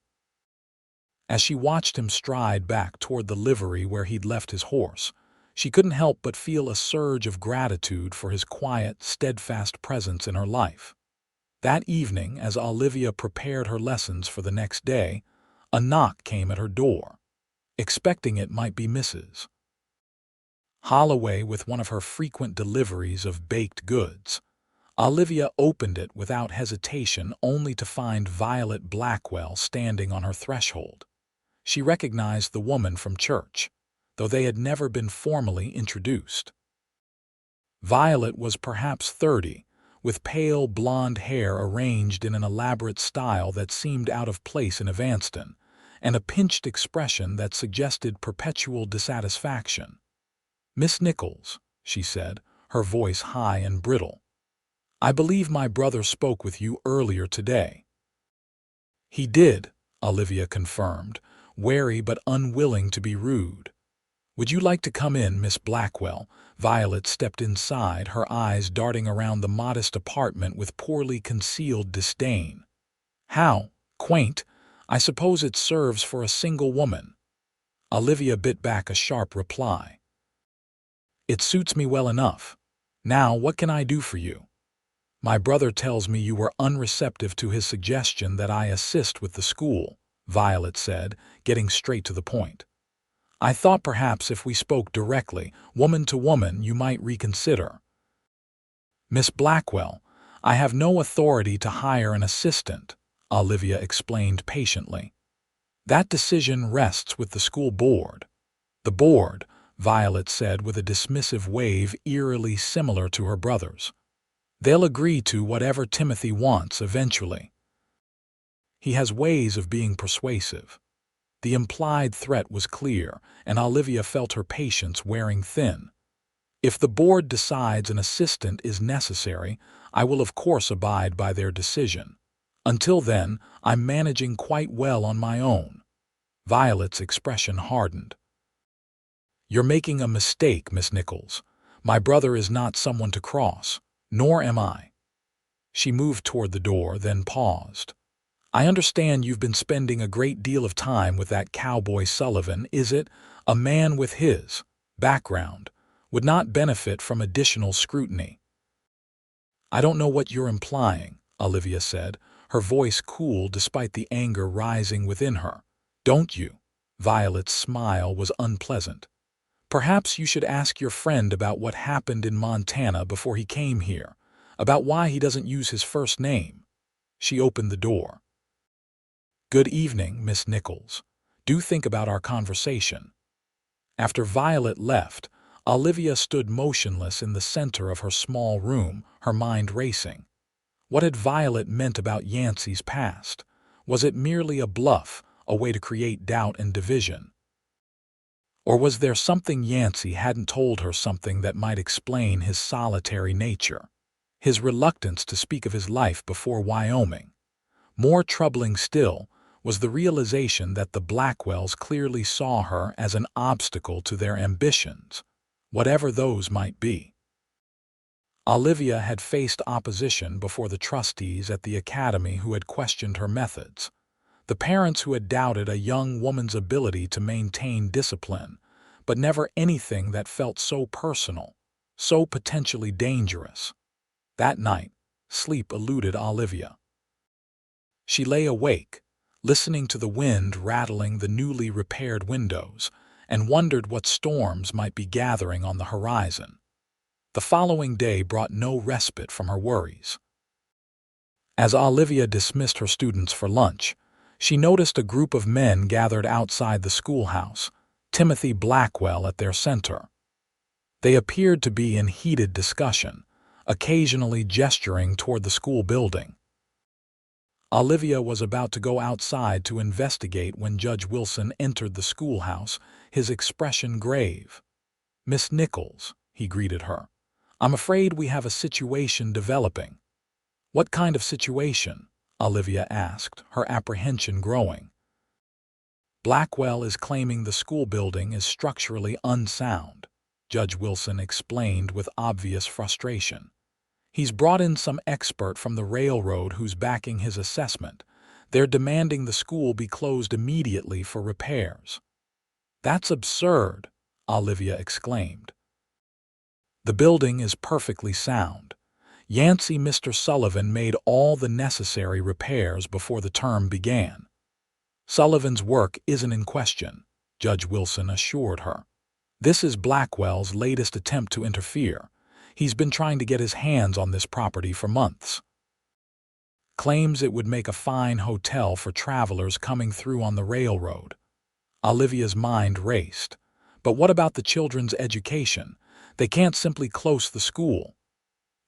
As she watched him stride back toward the livery where he'd left his horse, she couldn't help but feel a surge of gratitude for his quiet, steadfast presence in her life. That evening, as Olivia prepared her lessons for the next day, a knock came at her door. Expecting it might be Mrs. Holloway with one of her frequent deliveries of baked goods. Olivia opened it without hesitation, only to find Violet Blackwell standing on her threshold. She recognized the woman from church, though they had never been formally introduced. Violet was perhaps 30, with pale blonde hair arranged in an elaborate style that seemed out of place in Evanston, and a pinched expression that suggested perpetual dissatisfaction. "Miss Nichols," she said, her voice high and brittle. "I believe my brother spoke with you earlier today." "He did," Olivia confirmed, wary but unwilling to be rude. "Would you like to come in, Miss Blackwell?" Violet stepped inside, her eyes darting around the modest apartment with poorly concealed disdain. "How quaint! I suppose it serves for a single woman." Olivia bit back a sharp reply. "It suits me well enough. Now, what can I do for you?" "My brother tells me you were unreceptive to his suggestion that I assist with the school," Violet said, getting straight to the point. "I thought perhaps if we spoke directly, woman to woman, you might reconsider." "Miss Blackwell, I have no authority to hire an assistant," Olivia explained patiently. "That decision rests with the school board." "The board," Violet said with a dismissive wave eerily similar to her brother's. "They'll agree to whatever Timothy wants eventually. He has ways of being persuasive." The implied threat was clear, and Olivia felt her patience wearing thin. "If the board decides an assistant is necessary, I will of course abide by their decision. Until then, I'm managing quite well on my own." Violet's expression hardened. "You're making a mistake, Miss Nichols. My brother is not someone to cross, nor am I." She moved toward the door, then paused. "I understand you've been spending a great deal of time with that Cowboy Sullivan. Is it a man with his background would not benefit from additional scrutiny?" "I don't know what you're implying," Olivia said, her voice cool despite the anger rising within her. "Don't you?" Violet's smile was unpleasant. "Perhaps you should ask your friend about what happened in Montana before he came here, about why he doesn't use his first name." She opened the door. "Good evening, Miss Nichols. Do think about our conversation." After Violet left, Olivia stood motionless in the center of her small room, her mind racing. What had Violet meant about Yancy's past? Was it merely a bluff, a way to create doubt and division? Or was there something Yancy hadn't told her, something that might explain his solitary nature, his reluctance to speak of his life before Wyoming? More troubling still was the realization that the Blackwells clearly saw her as an obstacle to their ambitions, whatever those might be. Olivia had faced opposition before the trustees at the academy who had questioned her methods, the parents who had doubted a young woman's ability to maintain discipline, but never anything that felt so personal, so potentially dangerous. That night, sleep eluded Olivia. She lay awake, listening to the wind rattling the newly repaired windows, and wondered what storms might be gathering on the horizon. The following day brought no respite from her worries. As Olivia dismissed her students for lunch, she noticed a group of men gathered outside the schoolhouse, Timothy Blackwell at their center. They appeared to be in heated discussion, occasionally gesturing toward the school building. Olivia was about to go outside to investigate when Judge Wilson entered the schoolhouse, his expression grave. "Miss Nichols," he greeted her, "I'm afraid we have a situation developing." "What kind of situation?" Olivia asked, her apprehension growing. "Blackwell is claiming the school building is structurally unsound," Judge Wilson explained with obvious frustration. "He's brought in some expert from the railroad who's backing his assessment. They're demanding the school be closed immediately for repairs." "That's absurd," Olivia exclaimed. "The building is perfectly sound. Yancy Mr. Sullivan made all the necessary repairs before the term began." "Sullivan's work isn't in question," Judge Wilson assured her. "This is Blackwell's latest attempt to interfere. He's been trying to get his hands on this property for months. Claims it would make a fine hotel for travelers coming through on the railroad." Olivia's mind raced. "But what about the children's education? They can't simply close the school."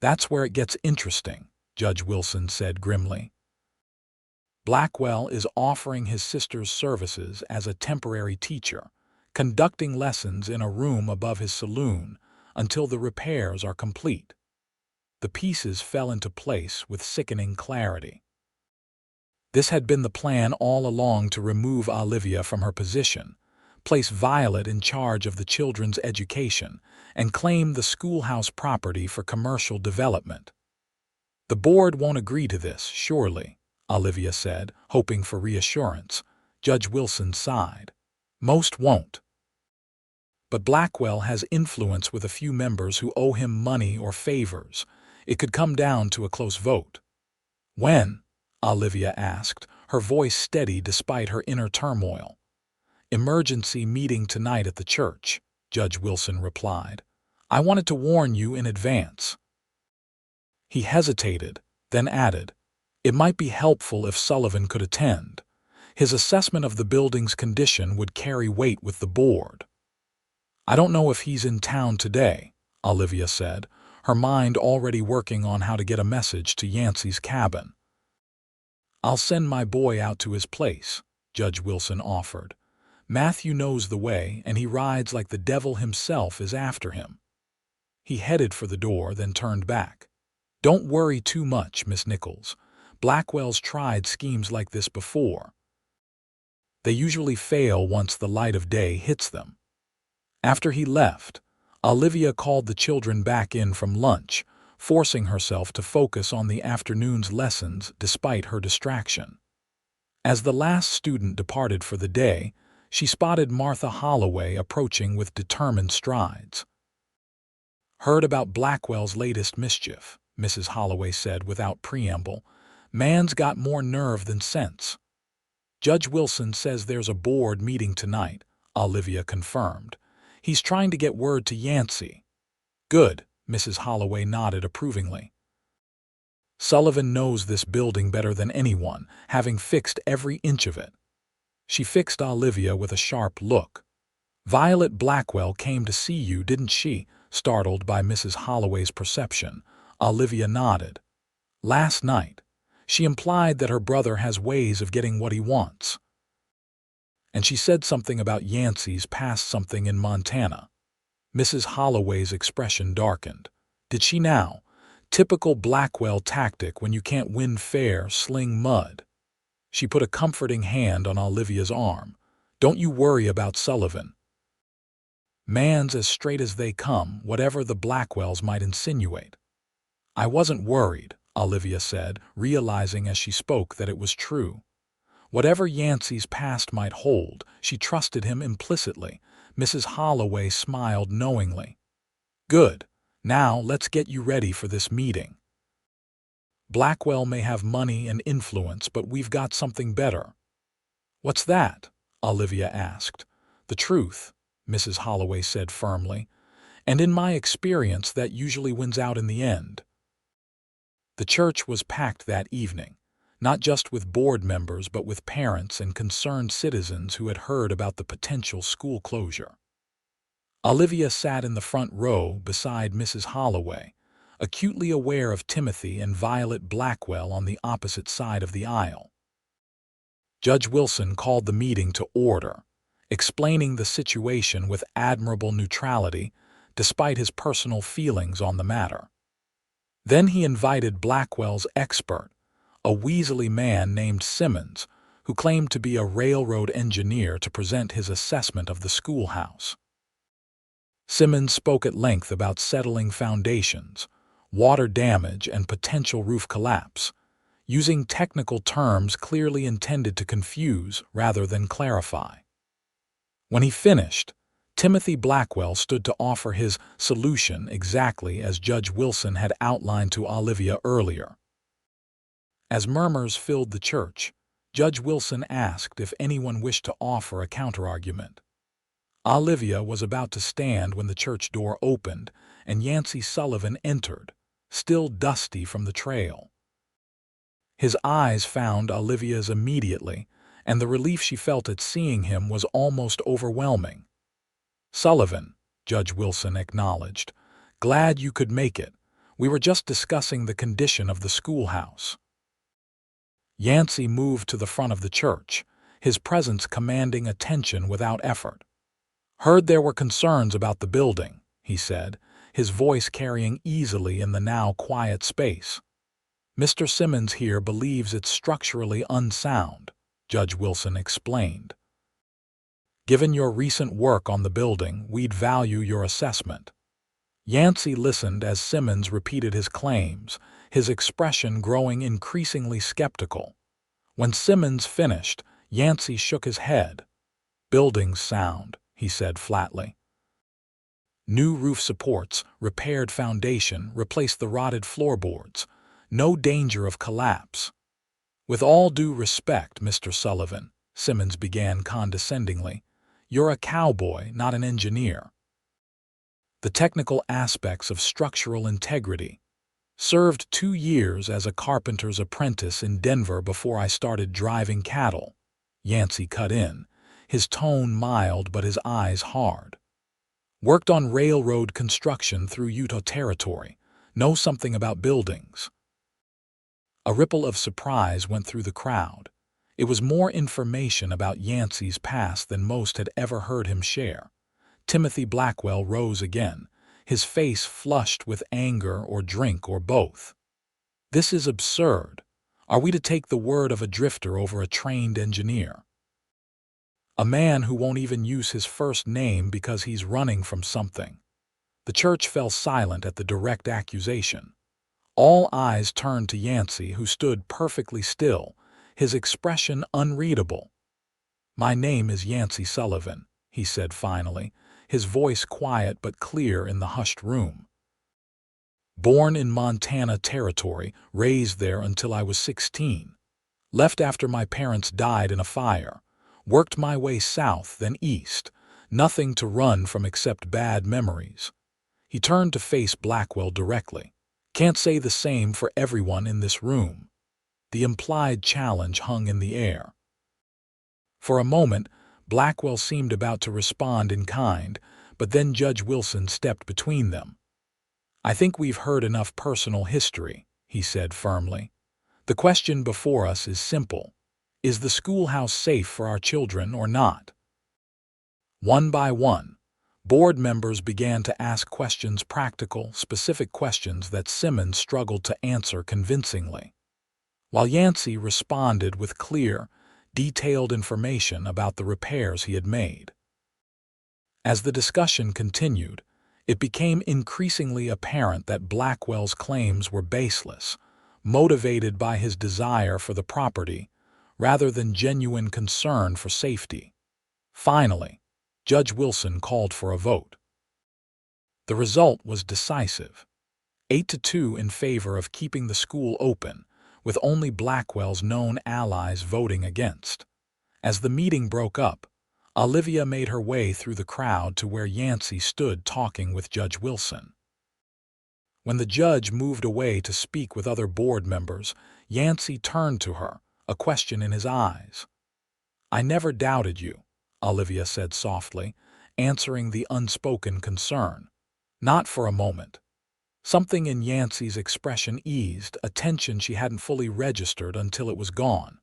"That's where it gets interesting," Judge Wilson said grimly. "Blackwell is offering his sister's services as a temporary teacher, conducting lessons in a room above his saloon until the repairs are complete." The pieces fell into place with sickening clarity. This had been the plan all along to remove Olivia from her position, place Violet in charge of the children's education, and claim the schoolhouse property for commercial development. "The board won't agree to this, surely," Olivia said, hoping for reassurance. Judge Wilson sighed. "Most won't. But Blackwell has influence with a few members who owe him money or favors. It could come down to a close vote." "When?" Olivia asked, her voice steady despite her inner turmoil. "Emergency meeting tonight at the church," Judge Wilson replied. "I wanted to warn you in advance." He hesitated, then added, "It might be helpful if Sullivan could attend. His assessment of the building's condition would carry weight with the board." "I don't know if he's in town today," Olivia said, her mind already working on how to get a message to Yancy's cabin. "I'll send my boy out to his place," Judge Wilson offered. "Matthew knows the way, and he rides like the devil himself is after him." He headed for the door, then turned back. "Don't worry too much, Miss Nichols. Blackwell's tried schemes like this before. They usually fail once the light of day hits them." After he left, Olivia called the children back in from lunch, forcing herself to focus on the afternoon's lessons despite her distraction. As the last student departed for the day, she spotted Martha Holloway approaching with determined strides. "Heard about Blackwell's latest mischief," Mrs. Holloway said without preamble. "Man's got more nerve than sense." "Judge Wilson says there's a board meeting tonight," Olivia confirmed. "He's trying to get word to Yancy." "Good," Mrs. Holloway nodded approvingly. "Sullivan knows this building better than anyone, having fixed every inch of it." She fixed Olivia with a sharp look. "Violet Blackwell came to see you, didn't she?" Startled by Mrs. Holloway's perception, Olivia nodded. "Last night. She implied that her brother has ways of getting what he wants. And she said something about Yancy's past something in Montana." Mrs. Holloway's expression darkened. "Did she now? Typical Blackwell tactic: when you can't win fair, sling mud." She put a comforting hand on Olivia's arm. "Don't you worry about Sullivan. Man's as straight as they come, whatever the Blackwells might insinuate." "I wasn't worried," Olivia said, realizing as she spoke that it was true. Whatever Yancy's past might hold, she trusted him implicitly. Mrs. Holloway smiled knowingly. "Good. Now let's get you ready for this meeting. Blackwell may have money and influence, but we've got something better." "What's that?" Olivia asked. "The truth. Mrs. Holloway said firmly, "and in my experience that usually wins out in the end." The church was packed that evening, not just with board members but with parents and concerned citizens who had heard about the potential school closure. Olivia sat in the front row beside Mrs. Holloway, acutely aware of Timothy and Violet Blackwell on the opposite side of the aisle. Judge Wilson called the meeting to order, explaining the situation with admirable neutrality despite his personal feelings on the matter. Then he invited Blackwell's expert, a weaselly man named Simmons, who claimed to be a railroad engineer, to present his assessment of the schoolhouse. Simmons spoke at length about settling foundations, water damage, and potential roof collapse, using technical terms clearly intended to confuse rather than clarify. When he finished, Timothy Blackwell stood to offer his solution exactly as Judge Wilson had outlined to Olivia earlier. As murmurs filled the church, Judge Wilson asked if anyone wished to offer a counterargument. Olivia was about to stand when the church door opened and Yancy Sullivan entered, still dusty from the trail. His eyes found Olivia's immediately, and the relief she felt at seeing him was almost overwhelming. "Sullivan," Judge Wilson acknowledged, "glad you could make it. We were just discussing the condition of the schoolhouse." Yancy moved to the front of the church, his presence commanding attention without effort. "Heard there were concerns about the building," he said, his voice carrying easily in the now quiet space. "Mr. Simmons here believes it's structurally unsound," Judge Wilson explained. "Given your recent work on the building, we'd value your assessment." Yancy listened as Simmons repeated his claims, his expression growing increasingly skeptical. When Simmons finished, Yancy shook his head. "Building's sound," he said flatly. "New roof supports, repaired foundation, replaced the rotted floorboards. No danger of collapse." "With all due respect, Mr. Sullivan," Simmons began condescendingly, "you're a cowboy, not an engineer. The technical aspects of structural integrity. Served 2 years as a carpenter's apprentice in Denver before I started driving cattle," Yancy cut in, his tone mild but his eyes hard. "Worked on railroad construction through Utah territory. Know something about buildings." A ripple of surprise went through the crowd. It was more information about Yancy's past than most had ever heard him share. Timothy Blackwell rose again, his face flushed with anger or drink or both. "This is absurd. Are we to take the word of a drifter over a trained engineer? A man who won't even use his first name because he's running from something." The church fell silent at the direct accusation. All eyes turned to Yancy, who stood perfectly still, his expression unreadable. "My name is Yancy Sullivan," he said finally, his voice quiet but clear in the hushed room. "Born in Montana Territory, raised there until I was 16. Left after my parents died in a fire. Worked my way south, then east. Nothing to run from except bad memories." He turned to face Blackwell directly. "Can't say the same for everyone in this room." The implied challenge hung in the air. For a moment, Blackwell seemed about to respond in kind, but then Judge Wilson stepped between them. "I think we've heard enough personal history," he said firmly. "The question before us is simple. Is the schoolhouse safe for our children or not?" One by one, board members began to ask questions, practical, specific questions that Simmons struggled to answer convincingly, while Yancy responded with clear, detailed information about the repairs he had made. As the discussion continued, it became increasingly apparent that Blackwell's claims were baseless, motivated by his desire for the property rather than genuine concern for safety. Finally, Judge Wilson called for a vote. The result was decisive, 8-2 in favor of keeping the school open, with only Blackwell's known allies voting against. As the meeting broke up, Olivia made her way through the crowd to where Yancy stood talking with Judge Wilson. When the judge moved away to speak with other board members, Yancy turned to her, a question in his eyes. "I never doubted you," Olivia said softly, answering the unspoken concern. Not for a moment. Something in Yancy's expression eased, a tension she hadn't fully registered until it was gone.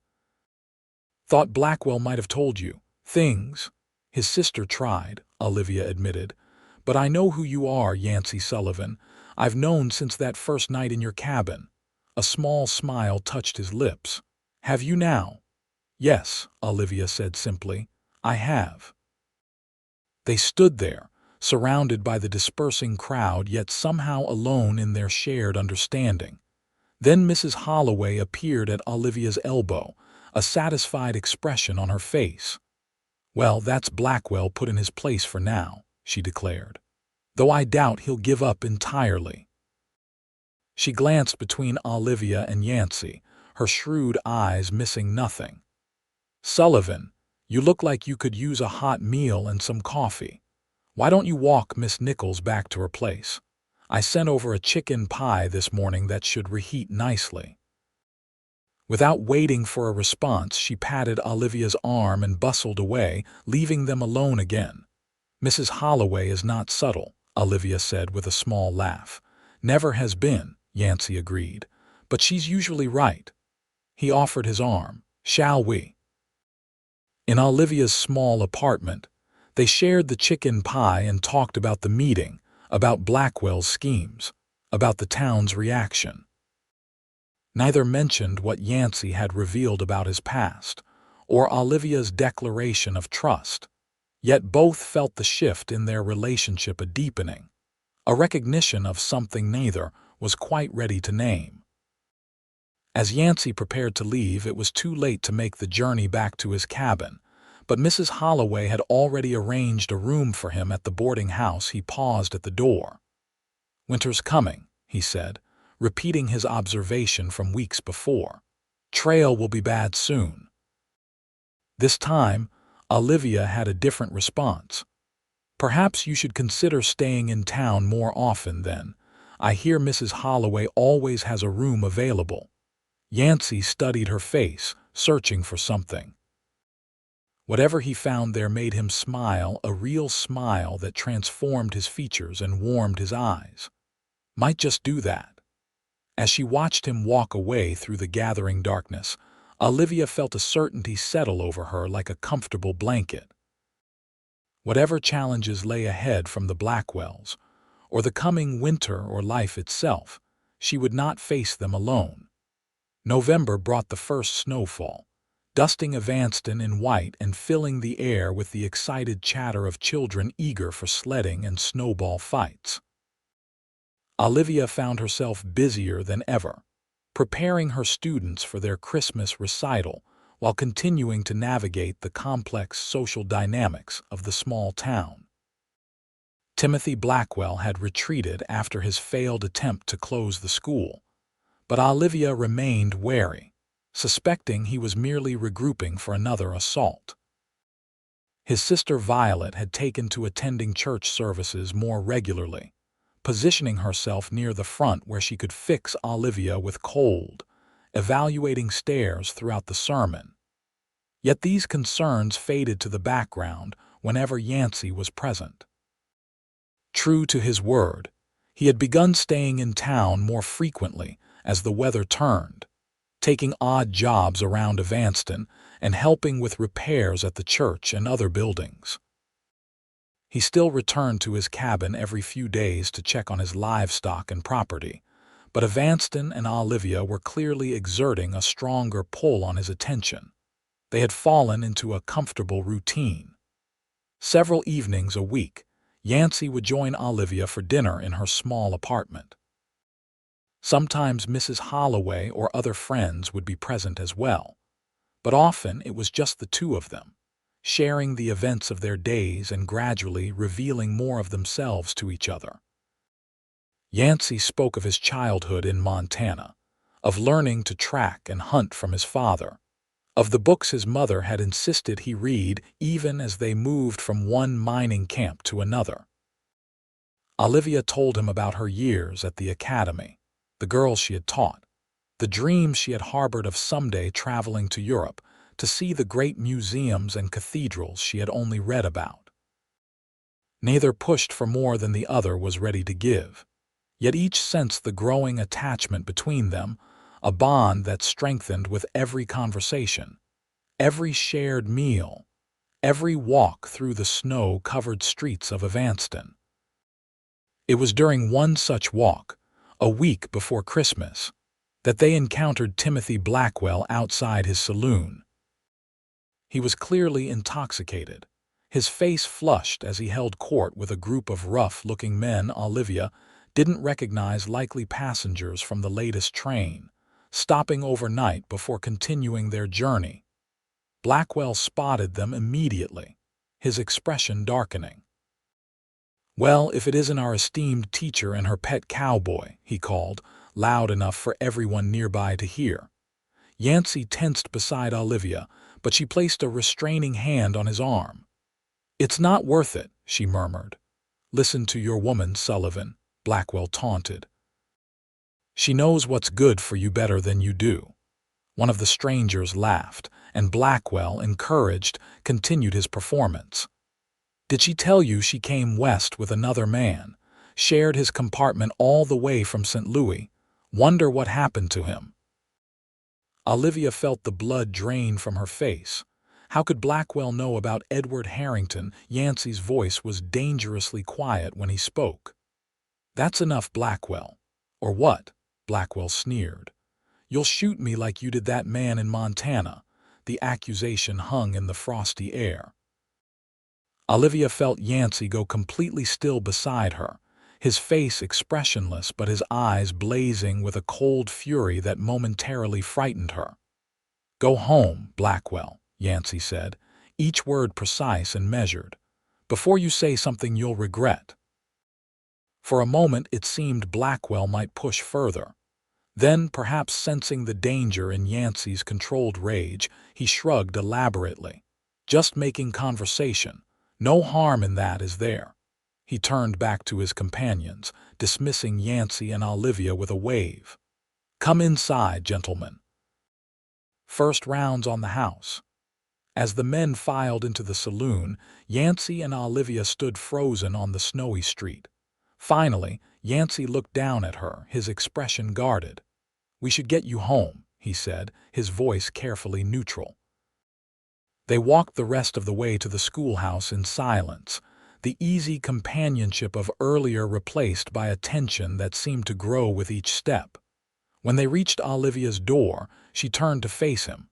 "Thought Blackwell might have told you things." "His sister tried," Olivia admitted. "But I know who you are, Yancy Sullivan. I've known since that first night in your cabin." A small smile touched his lips. "Have you now?" "Yes," Olivia said simply. "I have." They stood there, surrounded by the dispersing crowd, yet somehow alone in their shared understanding. Then Mrs. Holloway appeared at Olivia's elbow, a satisfied expression on her face. "Well, that's Blackwell put in his place for now," she declared. "Though I doubt he'll give up entirely." She glanced between Olivia and Yancy, her shrewd eyes missing nothing. "Sullivan, you look like you could use a hot meal and some coffee. Why don't you walk Miss Nichols back to her place? I sent over a chicken pie this morning that should reheat nicely." Without waiting for a response, she patted Olivia's arm and bustled away, leaving them alone again. "Mrs. Holloway is not subtle," Olivia said with a small laugh. "Never has been," Yancy agreed. "But she's usually right." He offered his arm. "Shall we?" In Olivia's small apartment, they shared the chicken pie and talked about the meeting, about Blackwell's schemes, about the town's reaction. Neither mentioned what Yancy had revealed about his past, or Olivia's declaration of trust. Yet both felt the shift in their relationship a deepening, a recognition of something neither was quite ready to name. As Yancy prepared to leave, it was too late to make the journey back to his cabin, but Mrs. Holloway had already arranged a room for him at the boarding house. He paused at the door. "Winter's coming," he said, repeating his observation from weeks before. "Trail will be bad soon." This time, Olivia had a different response. "Perhaps you should consider staying in town more often then. I hear Mrs. Holloway always has a room available." Yancy studied her face, searching for something. Whatever he found there made him smile, a real smile that transformed his features and warmed his eyes. Might just do that. As she watched him walk away through the gathering darkness, Olivia felt a certainty settle over her like a comfortable blanket. Whatever challenges lay ahead from the Blackwells, or the coming winter or life itself, she would not face them alone. November brought the first snowfall, dusting Evanston in white and filling the air with the excited chatter of children eager for sledding and snowball fights. Olivia found herself busier than ever, preparing her students for their Christmas recital while continuing to navigate the complex social dynamics of the small town. Timothy Blackwell had retreated after his failed attempt to close the school, but Olivia remained wary, suspecting he was merely regrouping for another assault. His sister Violet had taken to attending church services more regularly, positioning herself near the front where she could fix Olivia with cold, evaluating stares throughout the sermon. Yet these concerns faded to the background whenever Yancy was present. True to his word, he had begun staying in town more frequently as the weather turned, taking odd jobs around Evanston and helping with repairs at the church and other buildings. He still returned to his cabin every few days to check on his livestock and property, but Evanston and Olivia were clearly exerting a stronger pull on his attention. They had fallen into a comfortable routine. Several evenings a week, Yancy would join Olivia for dinner in her small apartment. Sometimes Mrs. Holloway or other friends would be present as well, but often it was just the two of them, sharing the events of their days and gradually revealing more of themselves to each other. Yancy spoke of his childhood in Montana, of learning to track and hunt from his father, of the books his mother had insisted he read even as they moved from one mining camp to another. Olivia told him about her years at the academy, the girls she had taught, the dreams she had harbored of someday traveling to Europe to see the great museums and cathedrals she had only read about. Neither pushed for more than the other was ready to give, yet each sensed the growing attachment between them, a bond that strengthened with every conversation, every shared meal, every walk through the snow-covered streets of Evanston. It was during one such walk, a week before Christmas, that they encountered Timothy Blackwell outside his saloon. He was clearly intoxicated, his face flushed as he held court with a group of rough-looking men Olivia didn't recognize, likely passengers from the latest train, stopping overnight before continuing their journey. Blackwell spotted them immediately, his expression darkening. "Well, if it isn't our esteemed teacher and her pet Cowboy," he called, loud enough for everyone nearby to hear. Yancy tensed beside Olivia, but she placed a restraining hand on his arm. "It's not worth it," she murmured. "Listen to your woman, Sullivan," Blackwell taunted. "She knows what's good for you better than you do." One of the strangers laughed, and Blackwell, encouraged, continued his performance. "Did she tell you she came west with another man, shared his compartment all the way from St. Louis? Wonder what happened to him?" Olivia felt the blood drain from her face. How could Blackwell know about Edward Harrington? Yancy's voice was dangerously quiet when he spoke. "That's enough, Blackwell." "Or what?" Blackwell sneered. "You'll shoot me like you did that man in Montana." The accusation hung in the frosty air. Olivia felt Yancy go completely still beside her, his face expressionless but his eyes blazing with a cold fury that momentarily frightened her. "Go home, Blackwell," Yancy said, each word precise and measured. "Before you say something you'll regret." For a moment it seemed Blackwell might push further. Then, perhaps sensing the danger in Yancy's controlled rage, he shrugged elaborately. "Just making conversation. No harm in that, is there?" He turned back to his companions, dismissing Yancy and Olivia with a wave. "Come inside, gentlemen. First rounds on the house." As the men filed into the saloon, Yancy and Olivia stood frozen on the snowy street. Finally, Yancy looked down at her, his expression guarded. "We should get you home," he said, his voice carefully neutral. They walked the rest of the way to the schoolhouse in silence, the easy companionship of earlier replaced by a tension that seemed to grow with each step. When they reached Olivia's door, she turned to face him.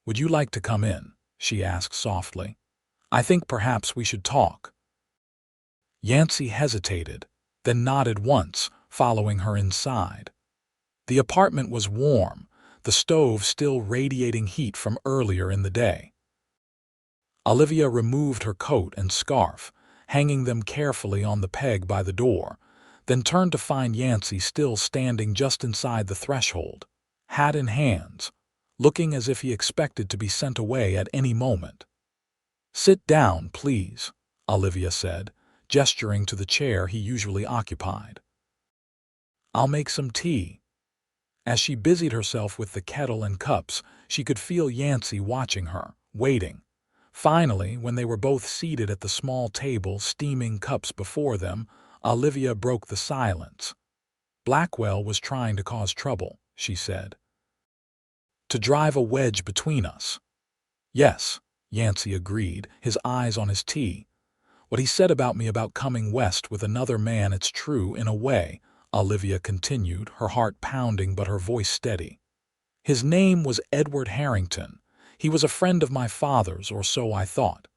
"Would you like to come in?" she asked softly. "I think perhaps we should talk." Yancy hesitated, then nodded once, following her inside. The apartment was warm, the stove still radiating heat from earlier in the day. Olivia removed her coat and scarf, hanging them carefully on the peg by the door, then turned to find Yancy still standing just inside the threshold, hat in hands, looking as if he expected to be sent away at any moment. "Sit down, please," Olivia said, gesturing to the chair he usually occupied. "I'll make some tea." As she busied herself with the kettle and cups, she could feel Yancy watching her, waiting. Finally, when they were both seated at the small table, steaming cups before them, Olivia broke the silence. "Blackwell was trying to cause trouble," she said. "To drive a wedge between us." "Yes," Yancy agreed, his eyes on his tea. "What he said about me about coming west with another man, it's true in a way," Olivia continued, her heart pounding but her voice steady. "His name was Edward Harrington. He was a friend of my father's, or so I thought.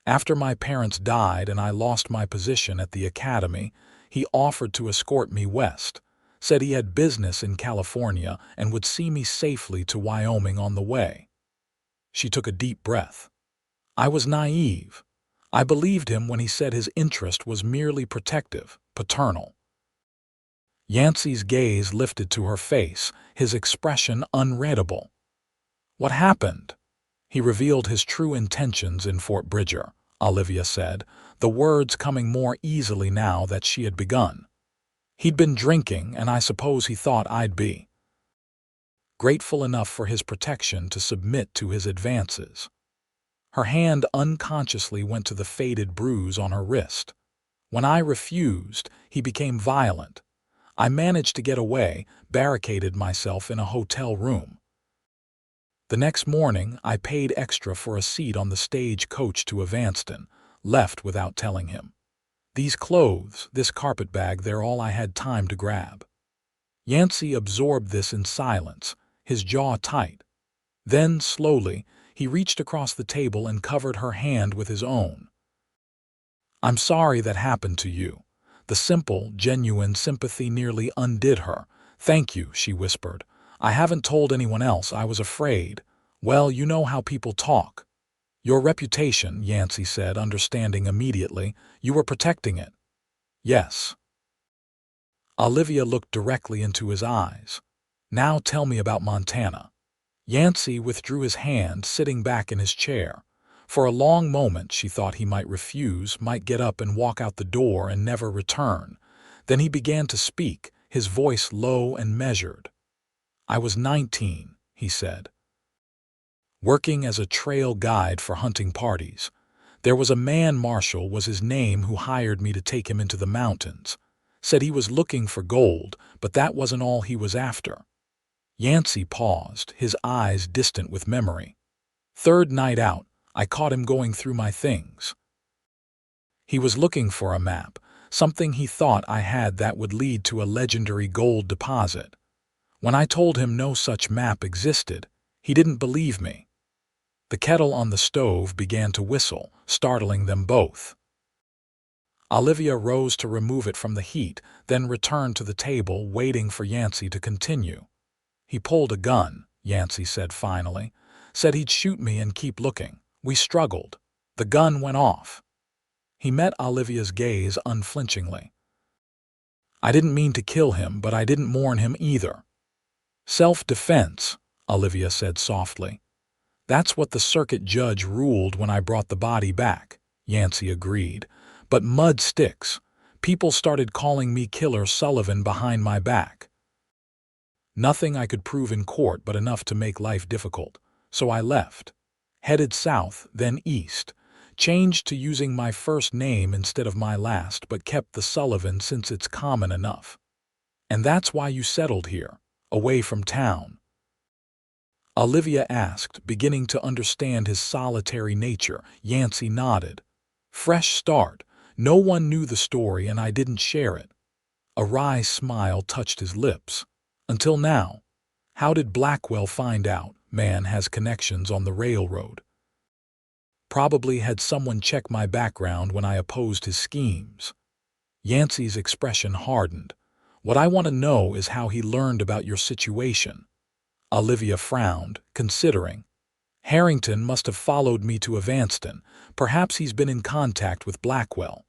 After my parents died and I lost my position at the academy, he offered to escort me west, said he had business in California and would see me safely to Wyoming on the way." She took a deep breath. "I was naive. I believed him when he said his interest was merely protective, paternal." Yancy's gaze lifted to her face, his expression unreadable. What happened? He revealed his true intentions in Fort Bridger, Olivia said, the words coming more easily now that she had begun. He'd been drinking, and I suppose he thought I'd be grateful enough for his protection to submit to his advances. Her hand unconsciously went to the faded bruise on her wrist. When I refused, he became violent. I managed to get away, barricaded myself in a hotel room. The next morning, I paid extra for a seat on the stage coach to Evanston, left without telling him. These clothes, this carpetbag, they're all I had time to grab. Yancy absorbed this in silence, his jaw tight. Then, slowly, he reached across the table and covered her hand with his own. I'm sorry that happened to you. The simple, genuine sympathy nearly undid her. Thank you, she whispered. I haven't told anyone else. I was afraid. Well, you know how people talk. Your reputation, Yancy said, understanding immediately. You were protecting it. Yes. Olivia looked directly into his eyes. Now tell me about Montana. Yancy withdrew his hand, sitting back in his chair. For a long moment she thought he might refuse, might get up and walk out the door and never return. Then he began to speak, his voice low and measured. I was 19, he said, working as a trail guide for hunting parties. There was a man, Marshall was his name, who hired me to take him into the mountains. Said he was looking for gold, but that wasn't all he was after. Yancy paused, his eyes distant with memory. Third night out, I caught him going through my things. He was looking for a map, something he thought I had that would lead to a legendary gold deposit. When I told him no such map existed, he didn't believe me. The kettle on the stove began to whistle, startling them both. Olivia rose to remove it from the heat, then returned to the table, waiting for Yancy to continue. He pulled a gun, Yancy said finally. Said he'd shoot me and keep looking. We struggled. The gun went off. He met Olivia's gaze unflinchingly. I didn't mean to kill him, but I didn't mourn him either. Self-defense, Olivia said softly. That's what the circuit judge ruled when I brought the body back, Yancy agreed. But mud sticks. People started calling me Killer Sullivan behind my back. Nothing I could prove in court, but enough to make life difficult. So I left. Headed south, then east. Changed to using my first name instead of my last, but kept the Sullivan since it's common enough. And that's why you settled here, away from town? Olivia asked, beginning to understand his solitary nature. Yancy nodded. Fresh start. No one knew the story and I didn't share it. A wry smile touched his lips. Until now. How did Blackwell find out? Man has connections on the railroad. Probably had someone check my background when I opposed his schemes. Yancy's expression hardened. What I want to know is how he learned about your situation. Olivia frowned, considering. Harrington must have followed me to Evanston. Perhaps he's been in contact with Blackwell.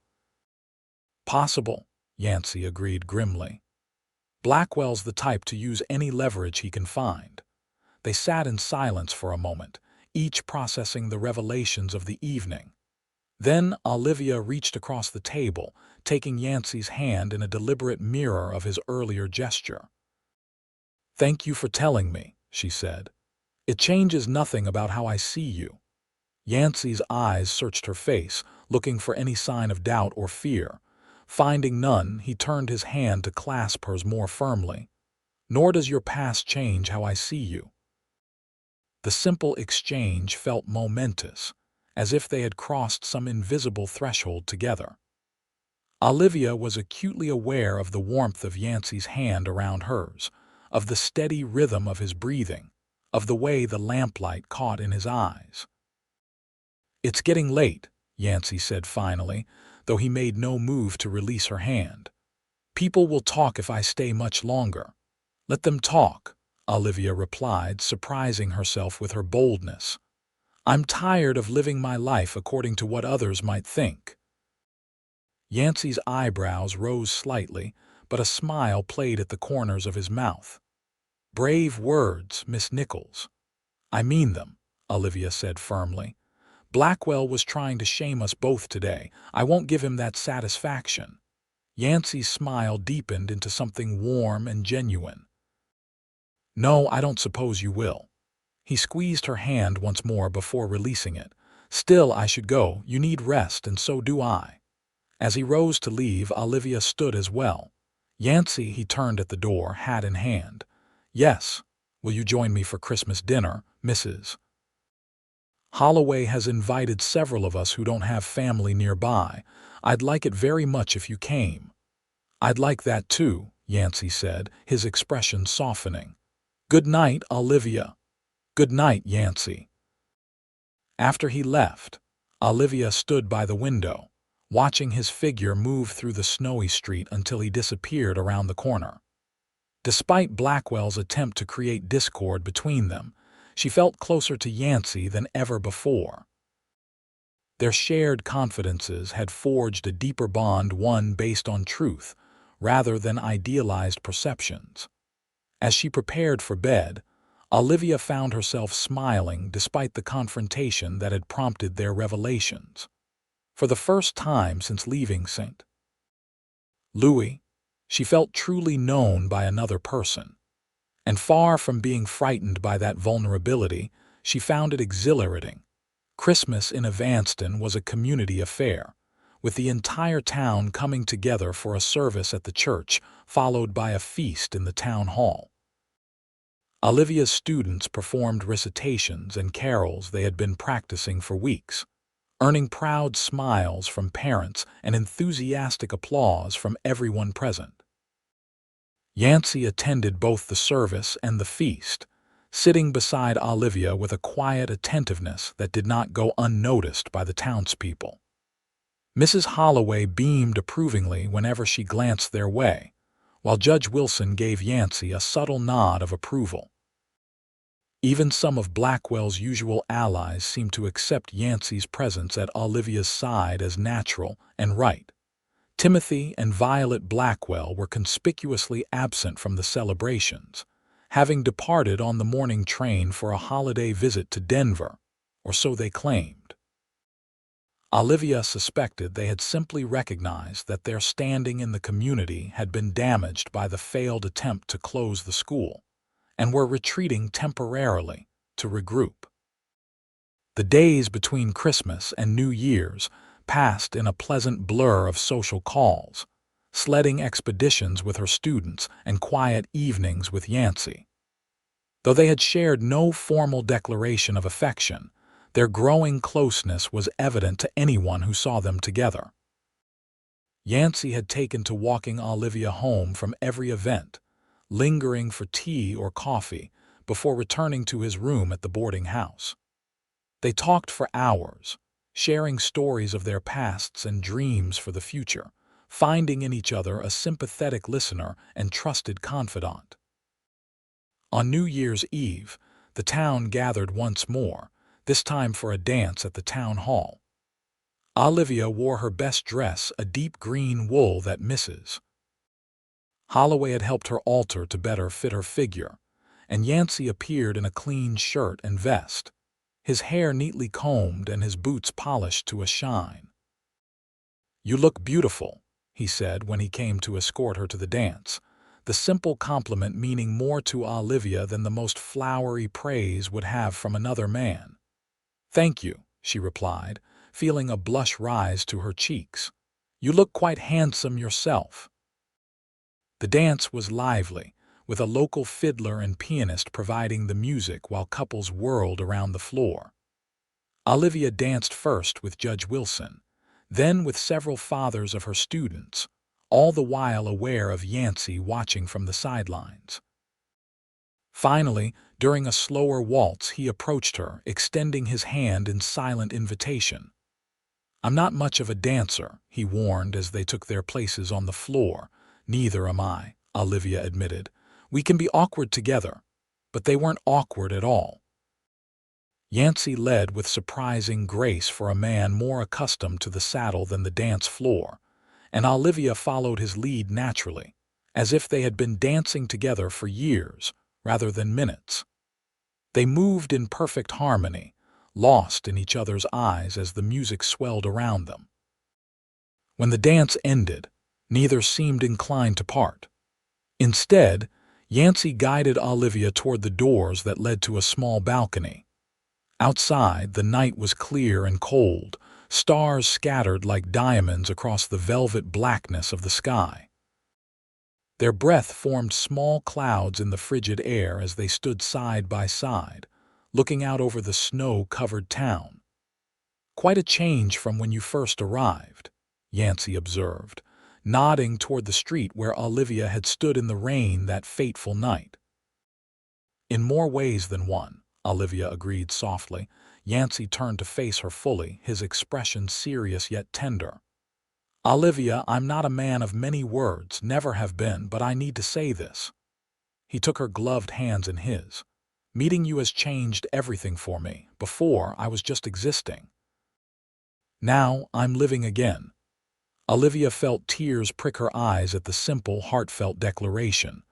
Possible, Yancy agreed grimly. Blackwell's the type to use any leverage he can find. They sat in silence for a moment, each processing the revelations of the evening. Then Olivia reached across the table, taking Yancy's hand in a deliberate mirror of his earlier gesture. Thank you for telling me, she said. It changes nothing about how I see you. Yancy's eyes searched her face, looking for any sign of doubt or fear. Finding none, he turned his hand to clasp hers more firmly. Nor does your past change how I see you. The simple exchange felt momentous, as if they had crossed some invisible threshold together. Olivia was acutely aware of the warmth of Yancy's hand around hers, of the steady rhythm of his breathing, of the way the lamplight caught in his eyes. It's getting late, Yancy said finally, though he made no move to release her hand. People will talk if I stay much longer. Let them talk, Olivia replied, surprising herself with her boldness. I'm tired of living my life according to what others might think. Yancy's eyebrows rose slightly, but a smile played at the corners of his mouth. Brave words, Miss Nichols. I mean them, Olivia said firmly. Blackwell was trying to shame us both today. I won't give him that satisfaction. Yancy's smile deepened into something warm and genuine. No, I don't suppose you will. He squeezed her hand once more before releasing it. Still, I should go. You need rest, and so do I. As he rose to leave, Olivia stood as well. Yancy, he turned at the door, hat in hand. Yes. Will you join me for Christmas dinner, Mrs. Holloway has invited several of us who don't have family nearby. I'd like it very much if you came. I'd like that too, Yancy said, his expression softening. Good night, Olivia. Good night, Yancy. After he left, Olivia stood by the window, watching his figure move through the snowy street until he disappeared around the corner. Despite Blackwell's attempt to create discord between them, she felt closer to Yancy than ever before. Their shared confidences had forged a deeper bond, one based on truth, rather than idealized perceptions. As she prepared for bed, Olivia found herself smiling despite the confrontation that had prompted their revelations. For the first time since leaving St. Louis, she felt truly known by another person. And far from being frightened by that vulnerability, she found it exhilarating. Christmas in Evanston was a community affair, with the entire town coming together for a service at the church, followed by a feast in the town hall. Olivia's students performed recitations and carols they had been practicing for weeks, earning proud smiles from parents and enthusiastic applause from everyone present. Yancy attended both the service and the feast, sitting beside Olivia with a quiet attentiveness that did not go unnoticed by the townspeople. Mrs. Holloway beamed approvingly whenever she glanced their way, while Judge Wilson gave Yancy a subtle nod of approval. Even some of Blackwell's usual allies seemed to accept Yancy's presence at Olivia's side as natural and right. Timothy and Violet Blackwell were conspicuously absent from the celebrations, having departed on the morning train for a holiday visit to Denver, or so they claimed. Olivia suspected they had simply recognized that their standing in the community had been damaged by the failed attempt to close the school, and were retreating temporarily to regroup. The days between Christmas and New Year's passed in a pleasant blur of social calls, sledding expeditions with her students, and quiet evenings with Yancy. Though they had shared no formal declaration of affection, their growing closeness was evident to anyone who saw them together. Yancy had taken to walking Olivia home from every event, lingering for tea or coffee before returning to his room at the boarding house. They talked for hours, sharing stories of their pasts and dreams for the future, finding in each other a sympathetic listener and trusted confidant. On New Year's Eve, the town gathered once more, this time for a dance at the town hall. Olivia wore her best dress, a deep green wool that Mrs. Holloway had helped her alter to better fit her figure, and Yancy appeared in a clean shirt and vest, his hair neatly combed and his boots polished to a shine. "You look beautiful," he said when he came to escort her to the dance, the simple compliment meaning more to Olivia than the most flowery praise would have from another man. "Thank you," she replied, feeling a blush rise to her cheeks. "You look quite handsome yourself." The dance was lively, with a local fiddler and pianist providing the music while couples whirled around the floor. Olivia danced first with Judge Wilson, then with several fathers of her students, all the while aware of Yancy watching from the sidelines. Finally, during a slower waltz, he approached her, extending his hand in silent invitation. "I'm not much of a dancer," he warned as they took their places on the floor. "Neither am I," Olivia admitted. "We can be awkward together." But they weren't awkward at all. Yancy led with surprising grace for a man more accustomed to the saddle than the dance floor, and Olivia followed his lead naturally, as if they had been dancing together for years rather than minutes. They moved in perfect harmony, lost in each other's eyes as the music swelled around them. When the dance ended, neither seemed inclined to part. Instead, Yancy guided Olivia toward the doors that led to a small balcony. Outside, the night was clear and cold, stars scattered like diamonds across the velvet blackness of the sky. Their breath formed small clouds in the frigid air as they stood side by side, looking out over the snow-covered town. "Quite a change from when you first arrived," Yancy observed, nodding toward the street where Olivia had stood in the rain that fateful night. "In more ways than one," Olivia agreed softly. Yancy turned to face her fully, his expression serious yet tender. "Olivia, I'm not a man of many words, never have been, but I need to say this." He took her gloved hands in his. "Meeting you has changed everything for me. Before, I was just existing. Now, I'm living again." Olivia felt tears prick her eyes at the simple, heartfelt declaration.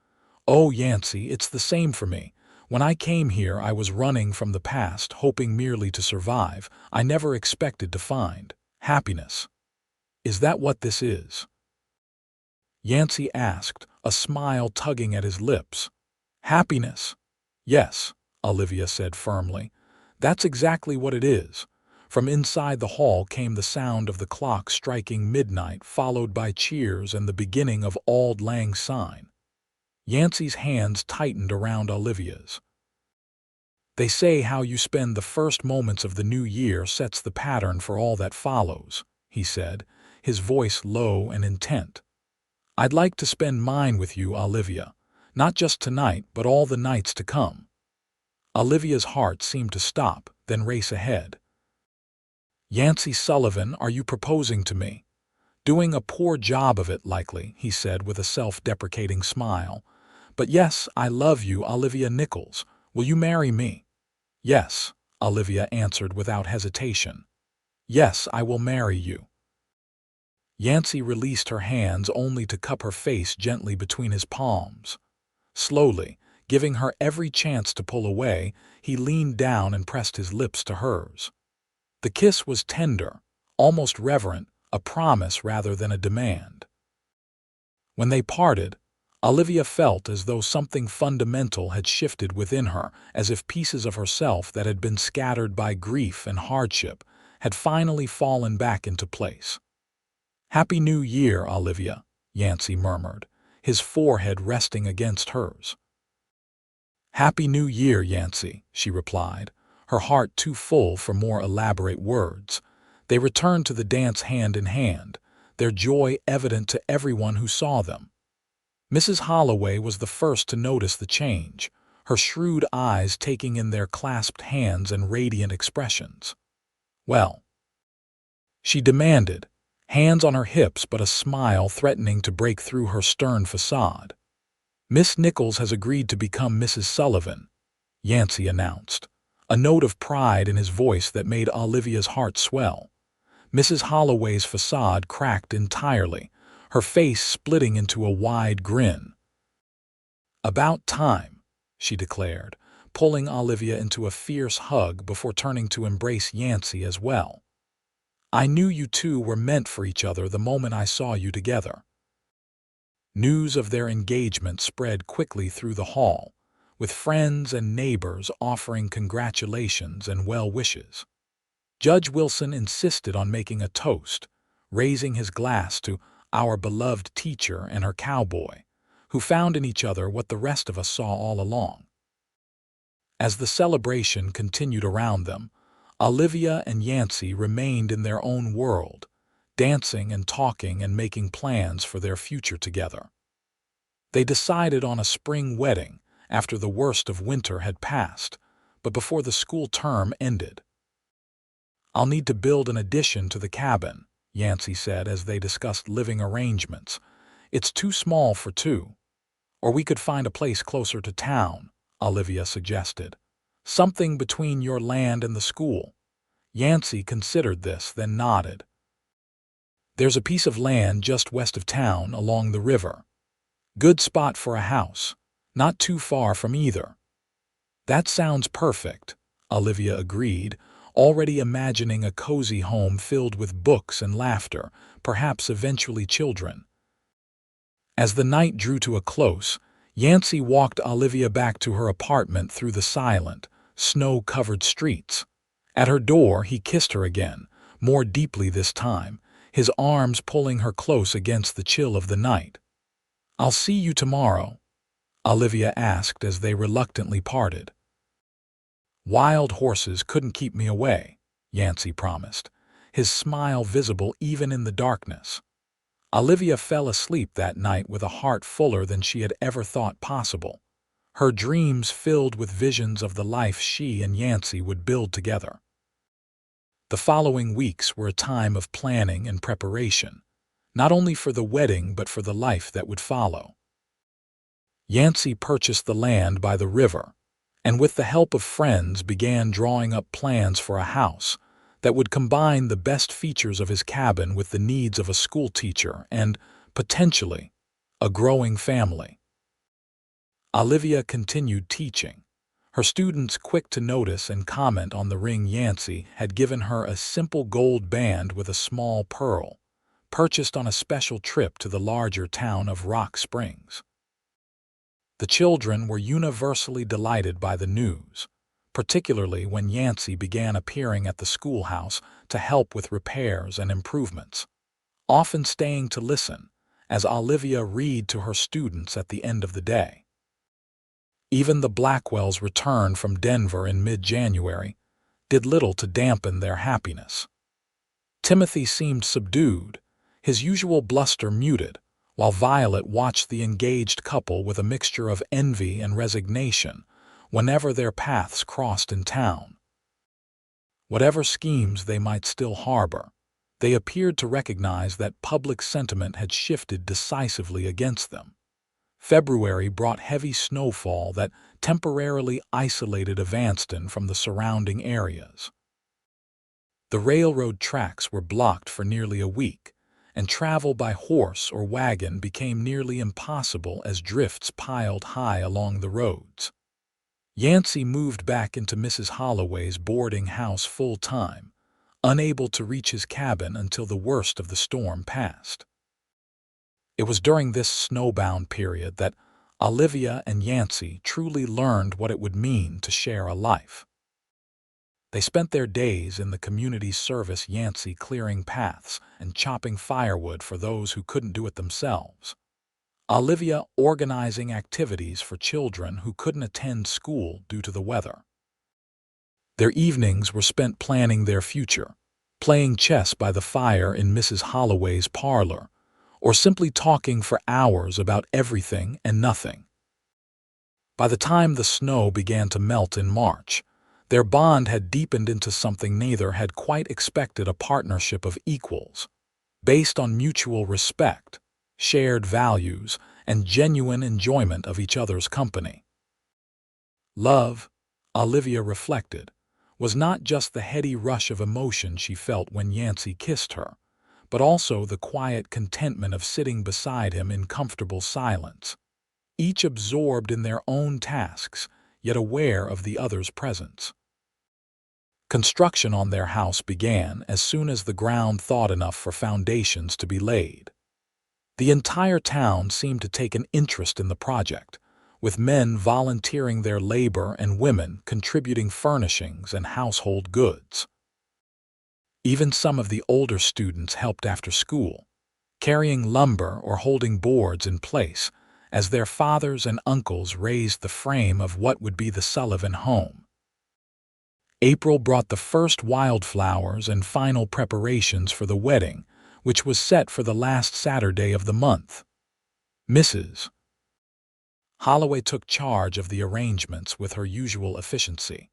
"Oh, Yancy, it's the same for me. When I came here, I was running from the past, hoping merely to survive. I never expected to find happiness. Is that what this is?" Yancy asked, a smile tugging at his lips. "Happiness? Yes," Olivia said firmly. "That's exactly what it is." From inside the hall came the sound of the clock striking midnight, followed by cheers and the beginning of Auld Lang Syne. Yancy's hands tightened around Olivia's. "They say how you spend the first moments of the new year sets the pattern for all that follows," he said, his voice low and intent. "I'd like to spend mine with you, Olivia, not just tonight, but all the nights to come." Olivia's heart seemed to stop, then race ahead. "Yancy Sullivan, are you proposing to me?" "Doing a poor job of it, likely," he said with a self-deprecating smile. "But yes, I love you, Olivia Nichols. Will you marry me?" "Yes," Olivia answered without hesitation. "Yes, I will marry you." Yancy released her hands only to cup her face gently between his palms. Slowly, giving her every chance to pull away, he leaned down and pressed his lips to hers. The kiss was tender, almost reverent, a promise rather than a demand. When they parted, Olivia felt as though something fundamental had shifted within her, as if pieces of herself that had been scattered by grief and hardship had finally fallen back into place. "Happy New Year, Olivia," Yancy murmured, his forehead resting against hers. "Happy New Year, Yancy," she replied, her heart too full for more elaborate words. They returned to the dance hand in hand, their joy evident to everyone who saw them. Mrs. Holloway was the first to notice the change, her shrewd eyes taking in their clasped hands and radiant expressions. "Well?" she demanded, hands on her hips but a smile threatening to break through her stern facade. "Miss Nichols has agreed to become Mrs. Sullivan," Yancy announced, a note of pride in his voice that made Olivia's heart swell. Mrs. Holloway's facade cracked entirely, her face splitting into a wide grin. "About time," she declared, pulling Olivia into a fierce hug before turning to embrace Yancy as well. "I knew you two were meant for each other the moment I saw you together." News of their engagement spread quickly through the hall, with friends and neighbors offering congratulations and well wishes. Judge Wilson insisted on making a toast, raising his glass to "our beloved teacher and her cowboy," who found in each other what the rest of us saw all along. As the celebration continued around them, Olivia and Yancy remained in their own world, dancing and talking and making plans for their future together. They decided on a spring wedding after the worst of winter had passed, but before the school term ended. "I'll need to build an addition to the cabin," Yancy said as they discussed living arrangements. "It's too small for two. Or we could find a place closer to town," Olivia suggested. "Something between your land and the school." Yancy considered this, then nodded. "There's a piece of land just west of town along the river. Good spot for a house, not too far from either." "That sounds perfect," Olivia agreed, already imagining a cozy home filled with books and laughter, perhaps eventually children. As the night drew to a close, Yancy walked Olivia back to her apartment through the silent, snow-covered streets. At her door, he kissed her again, more deeply this time, his arms pulling her close against the chill of the night. "I'll see you tomorrow," Olivia asked as they reluctantly parted. "Wild horses couldn't keep me away," Yancy promised, his smile visible even in the darkness. Olivia fell asleep that night with a heart fuller than she had ever thought possible, her dreams filled with visions of the life she and Yancy would build together. The following weeks were a time of planning and preparation, not only for the wedding but for the life that would follow. Yancy purchased the land by the river, and with the help of friends began drawing up plans for a house that would combine the best features of his cabin with the needs of a school teacher and, potentially, a growing family. Olivia continued teaching, her students quick to notice and comment on the ring Yancy had given her, a simple gold band with a small pearl, purchased on a special trip to the larger town of Rock Springs. The children were universally delighted by the news, particularly when Yancy began appearing at the schoolhouse to help with repairs and improvements, often staying to listen as Olivia read to her students at the end of the day. Even the Blackwells' return from Denver in mid-January did little to dampen their happiness. Timothy seemed subdued, his usual bluster muted, while Violet watched the engaged couple with a mixture of envy and resignation whenever their paths crossed in town. Whatever schemes they might still harbor, they appeared to recognize that public sentiment had shifted decisively against them. February brought heavy snowfall that temporarily isolated Evanston from the surrounding areas. The railroad tracks were blocked for nearly a week, and travel by horse or wagon became nearly impossible as drifts piled high along the roads. Yancy moved back into Mrs. Holloway's boarding house full-time, unable to reach his cabin until the worst of the storm passed. It was during this snowbound period that Olivia and Yancy truly learned what it would mean to share a life. They spent their days in the community service, Yancy clearing paths and chopping firewood for those who couldn't do it themselves, Olivia organizing activities for children who couldn't attend school due to the weather. Their evenings were spent planning their future, playing chess by the fire in Mrs. Holloway's parlor, or simply talking for hours about everything and nothing. By the time the snow began to melt in March, their bond had deepened into something neither had quite expected: a partnership of equals, based on mutual respect, shared values, and genuine enjoyment of each other's company. Love, Olivia reflected, was not just the heady rush of emotion she felt when Yancy kissed her, but also the quiet contentment of sitting beside him in comfortable silence, each absorbed in their own tasks, yet aware of the other's presence. Construction on their house began as soon as the ground thawed enough for foundations to be laid. The entire town seemed to take an interest in the project, with men volunteering their labor and women contributing furnishings and household goods. Even some of the older students helped after school, carrying lumber or holding boards in place as their fathers and uncles raised the frame of what would be the Sullivan home. April brought the first wildflowers and final preparations for the wedding, which was set for the last Saturday of the month. Mrs. Holloway took charge of the arrangements with her usual efficiency,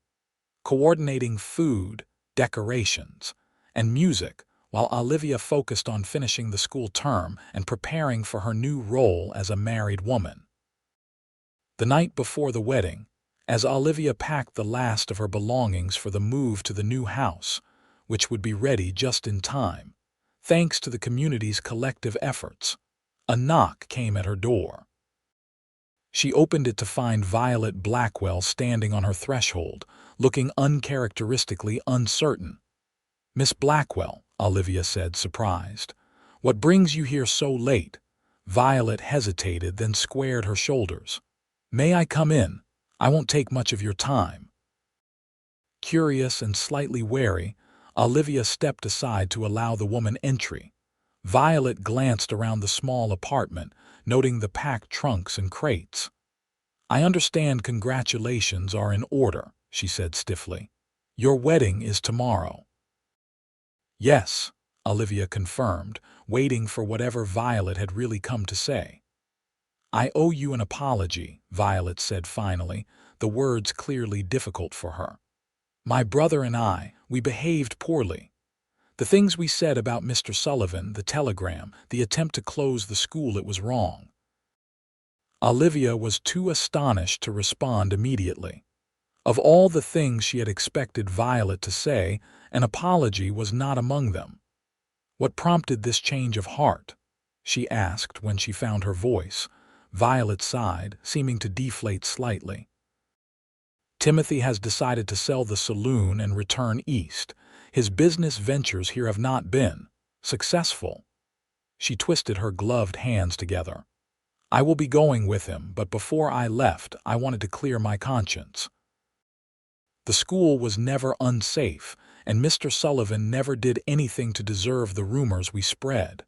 coordinating food, decorations, and music, while Olivia focused on finishing the school term and preparing for her new role as a married woman. The night before the wedding, as Olivia packed the last of her belongings for the move to the new house, which would be ready just in time, thanks to the community's collective efforts, a knock came at her door. She opened it to find Violet Blackwell standing on her threshold, looking uncharacteristically uncertain. "Miss Blackwell," Olivia said, surprised. "What brings you here so late?" Violet hesitated, then squared her shoulders. "May I come in? I won't take much of your time." Curious and slightly wary, Olivia stepped aside to allow the woman entry. Violet glanced around the small apartment, noting the packed trunks and crates. "I understand congratulations are in order," she said stiffly. "Your wedding is tomorrow." "Yes," Olivia confirmed, waiting for whatever Violet had really come to say. "I owe you an apology," Violet said finally, the words clearly difficult for her. "My brother and we behaved poorly. The things we said about Mr. Sullivan, the telegram, the attempt to close the school, it was wrong." Olivia was too astonished to respond immediately. Of all the things she had expected Violet to say, an apology was not among them. "What prompted this change of heart?" she asked when she found her voice. Violet sighed, seeming to deflate slightly. "Timothy has decided to sell the saloon and return east. His business ventures here have not been successful." She twisted her gloved hands together. "I will be going with him, but before I left, I wanted to clear my conscience. The school was never unsafe, and Mr. Sullivan never did anything to deserve the rumors we spread."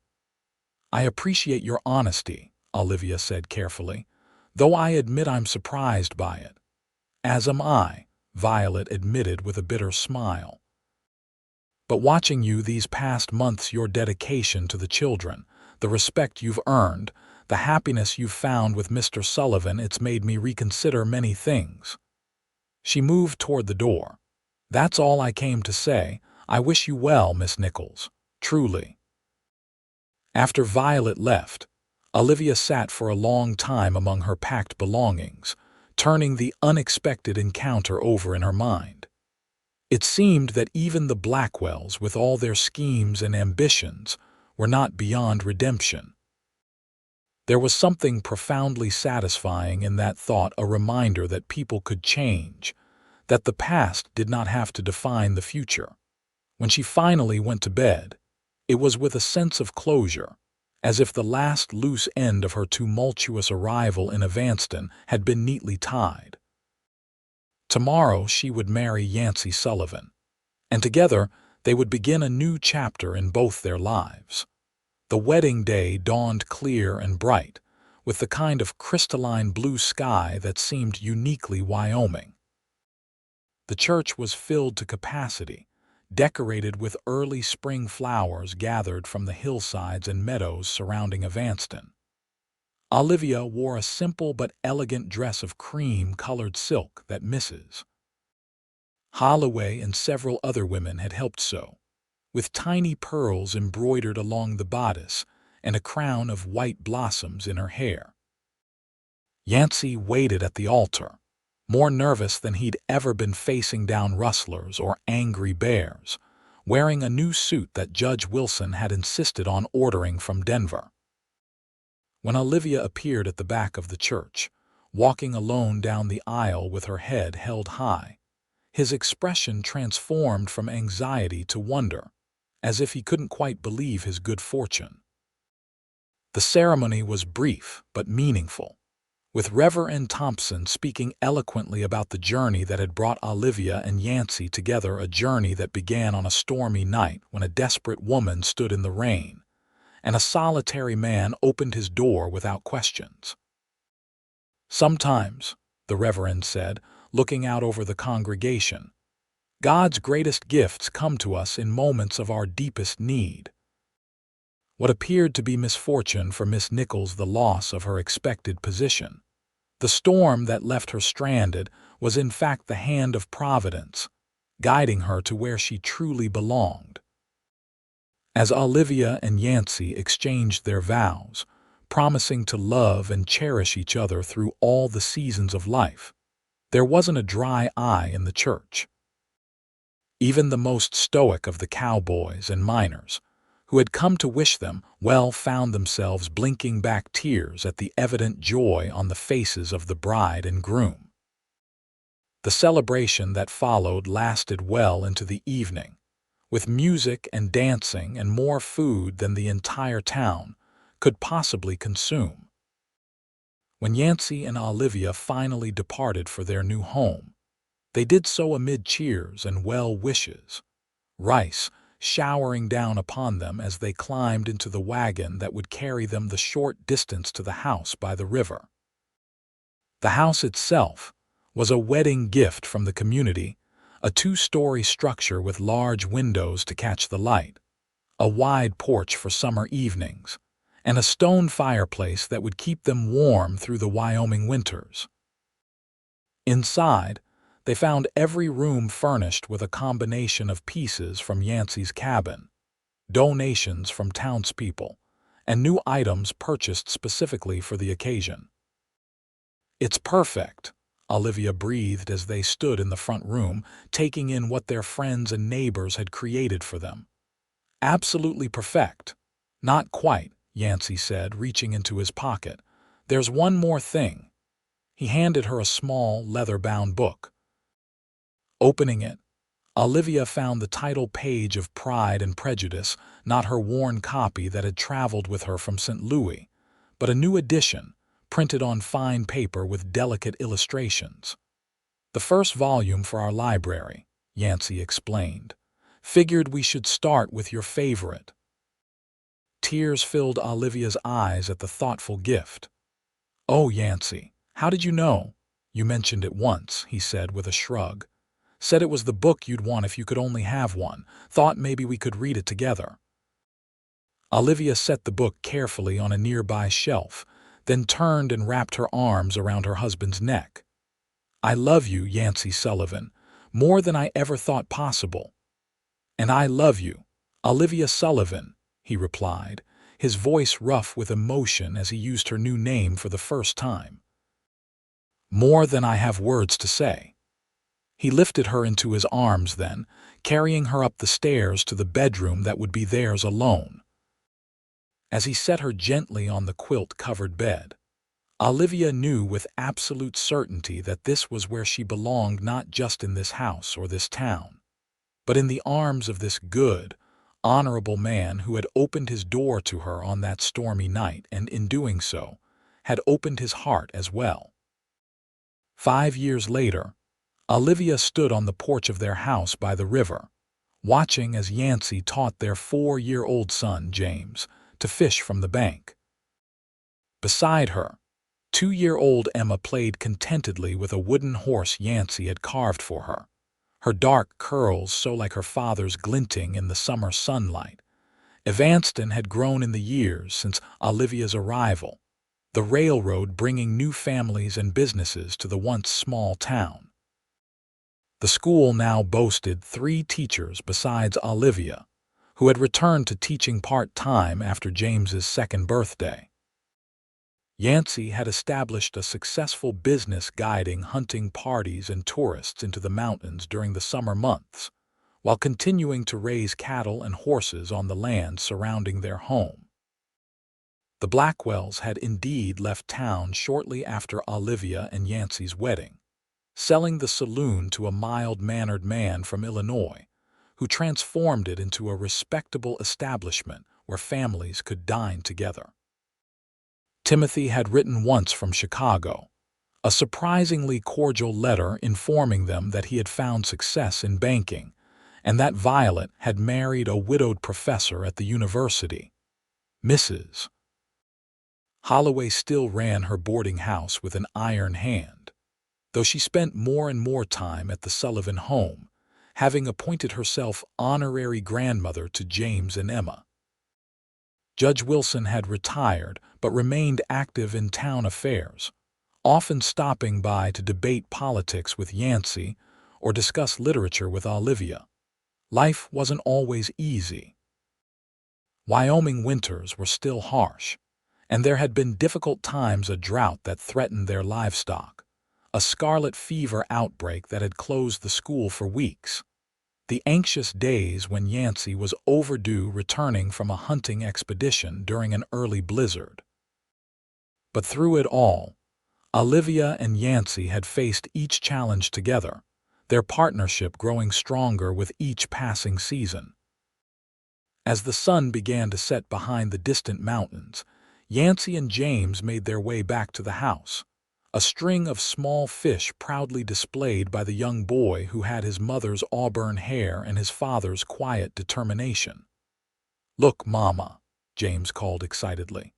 "I appreciate your honesty," Olivia said carefully, "though I admit I'm surprised by it." "As am I," Violet admitted with a bitter smile. "But watching you these past months, your dedication to the children, the respect you've earned, the happiness you've found with Mr. Sullivan, it's made me reconsider many things." She moved toward the door. "That's all I came to say. I wish you well, Miss Nichols. Truly." After Violet left, Olivia sat for a long time among her packed belongings, turning the unexpected encounter over in her mind. It seemed that even the Blackwells, with all their schemes and ambitions, were not beyond redemption. There was something profoundly satisfying in that thought, a reminder that people could change, that the past did not have to define the future. When she finally went to bed, it was with a sense of closure, as if the last loose end of her tumultuous arrival in Evanston had been neatly tied. Tomorrow she would marry Yancy Sullivan, and together they would begin a new chapter in both their lives. The wedding day dawned clear and bright, with the kind of crystalline blue sky that seemed uniquely Wyoming. The church was filled to capacity, decorated with early spring flowers gathered from the hillsides and meadows surrounding Evanston. Olivia wore a simple but elegant dress of cream-colored silk that Mrs. Holloway and several other women had helped sew, with tiny pearls embroidered along the bodice and a crown of white blossoms in her hair. Yancy waited at the altar, more nervous than he'd ever been facing down rustlers or angry bears, wearing a new suit that Judge Wilson had insisted on ordering from Denver. When Olivia appeared at the back of the church, walking alone down the aisle with her head held high, his expression transformed from anxiety to wonder, as if he couldn't quite believe his good fortune. The ceremony was brief but meaningful, with Reverend Thompson speaking eloquently about the journey that had brought Olivia and Yancy together, a journey that began on a stormy night when a desperate woman stood in the rain, and a solitary man opened his door without questions. "Sometimes," the Reverend said, looking out over the congregation, "God's greatest gifts come to us in moments of our deepest need." What appeared to be misfortune for Miss Nichols, the loss of her expected position, the storm that left her stranded, was in fact the hand of Providence, guiding her to where she truly belonged. As Olivia and Yancy exchanged their vows, promising to love and cherish each other through all the seasons of life, there wasn't a dry eye in the church. Even the most stoic of the cowboys and miners, who had come to wish them well, found themselves blinking back tears at the evident joy on the faces of the bride and groom. The celebration that followed lasted well into the evening, with music and dancing and more food than the entire town could possibly consume. When Yancy and Olivia finally departed for their new home, they did so amid cheers and well wishes, rice showering down upon them as they climbed into the wagon that would carry them the short distance to the house by the river. The house itself was a wedding gift from the community, a two-story structure with large windows to catch the light, a wide porch for summer evenings, and a stone fireplace that would keep them warm through the Wyoming winters. Inside, they found every room furnished with a combination of pieces from Yancy's cabin, donations from townspeople, and new items purchased specifically for the occasion. "It's perfect," Olivia breathed as they stood in the front room, taking in what their friends and neighbors had created for them. "Absolutely perfect." "Not quite," Yancy said, reaching into his pocket. "There's one more thing." He handed her a small, leather-bound book. Opening it, Olivia found the title page of Pride and Prejudice, not her worn copy that had traveled with her from St. Louis, but a new edition, printed on fine paper with delicate illustrations. "The first volume for our library," Yancy explained. "Figured we should start with your favorite." Tears filled Olivia's eyes at the thoughtful gift. "Oh, Yancy, how did you know?" "You mentioned it once," he said with a shrug. "Said it was the book you'd want if you could only have one. Thought maybe we could read it together." Olivia set the book carefully on a nearby shelf, then turned and wrapped her arms around her husband's neck. "I love you, Yancy Sullivan, more than I ever thought possible." "And I love you, Olivia Sullivan," he replied, his voice rough with emotion as he used her new name for the first time. "More than I have words to say." He lifted her into his arms then, carrying her up the stairs to the bedroom that would be theirs alone. As he set her gently on the quilt-covered bed, Olivia knew with absolute certainty that this was where she belonged, not just in this house or this town, but in the arms of this good, honorable man who had opened his door to her on that stormy night and, in doing so, had opened his heart as well. 5 years later, Olivia stood on the porch of their house by the river, watching as Yancy taught their 4-year-old son, James, to fish from the bank. Beside her, 2-year-old Emma played contentedly with a wooden horse Yancy had carved for her, her dark curls so like her father's glinting in the summer sunlight. Evanston had grown in the years since Olivia's arrival, the railroad bringing new families and businesses to the once small town. The school now boasted 3 teachers besides Olivia, who had returned to teaching part-time after James's 2nd birthday. Yancy had established a successful business guiding hunting parties and tourists into the mountains during the summer months, while continuing to raise cattle and horses on the land surrounding their home. The Blackwells had indeed left town shortly after Olivia and Yancy's wedding, selling the saloon to a mild-mannered man from Illinois, who transformed it into a respectable establishment where families could dine together. Timothy had written once from Chicago, a surprisingly cordial letter informing them that he had found success in banking, and that Violet had married a widowed professor at the university. Mrs. Holloway still ran her boarding house with an iron hand, though she spent more and more time at the Sullivan home, having appointed herself honorary grandmother to James and Emma. Judge Wilson had retired but remained active in town affairs, often stopping by to debate politics with Yancy or discuss literature with Olivia. Life wasn't always easy. Wyoming winters were still harsh, and there had been difficult times, a drought that threatened their livestock, a scarlet fever outbreak that had closed the school for weeks. The anxious days when Yancy was overdue returning from a hunting expedition during an early blizzard. But through it all, Olivia and Yancy had faced each challenge together, their partnership growing stronger with each passing season. As the sun began to set behind the distant mountains, Yancy and James made their way back to the house, a string of small fish proudly displayed by the young boy who had his mother's auburn hair and his father's quiet determination. "Look, Mama," James called excitedly.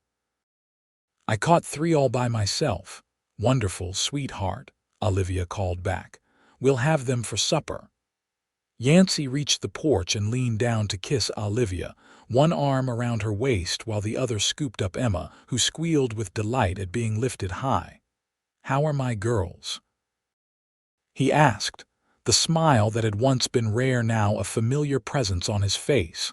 "I caught 3 all by myself." "Wonderful, sweetheart," Olivia called back. "We'll have them for supper." Yancy reached the porch and leaned down to kiss Olivia, one arm around her waist while the other scooped up Emma, who squealed with delight at being lifted high. "How are my girls?" he asked, the smile that had once been rare now a familiar presence on his face.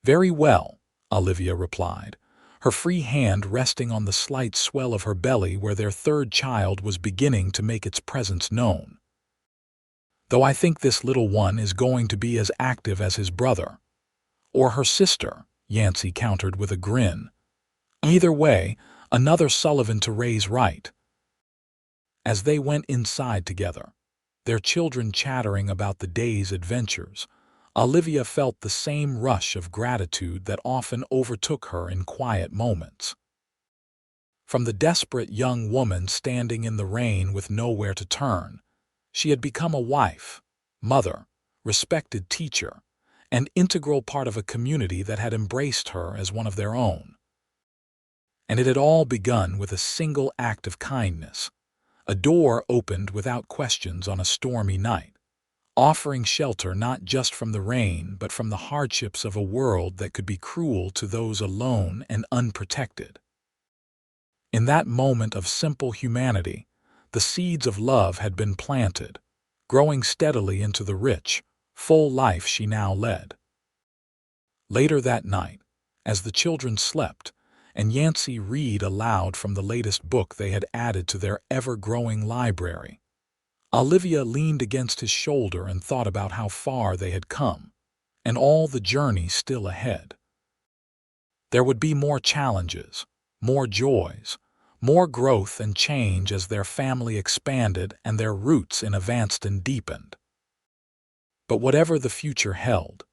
"Very well," Olivia replied, her free hand resting on the slight swell of her belly where their third child was beginning to make its presence known. "Though I think this little one is going to be as active as his brother." "Or her sister," Yancy countered with a grin. "Either way, another Sullivan to raise right." As they went inside together, their children chattering about the day's adventures, Olivia felt the same rush of gratitude that often overtook her in quiet moments. From the desperate young woman standing in the rain with nowhere to turn, she had become a wife, mother, respected teacher, and integral part of a community that had embraced her as one of their own. And it had all begun with a single act of kindness. A door opened without questions on a stormy night, offering shelter not just from the rain but from the hardships of a world that could be cruel to those alone and unprotected. In that moment of simple humanity, the seeds of love had been planted, growing steadily into the rich, full life she now led. Later that night, as the children slept, and Yancy read aloud from the latest book they had added to their ever-growing library, Olivia leaned against his shoulder and thought about how far they had come, and all the journey still ahead. There would be more challenges, more joys, more growth and change as their family expanded and their roots advanced and deepened. But whatever the future held,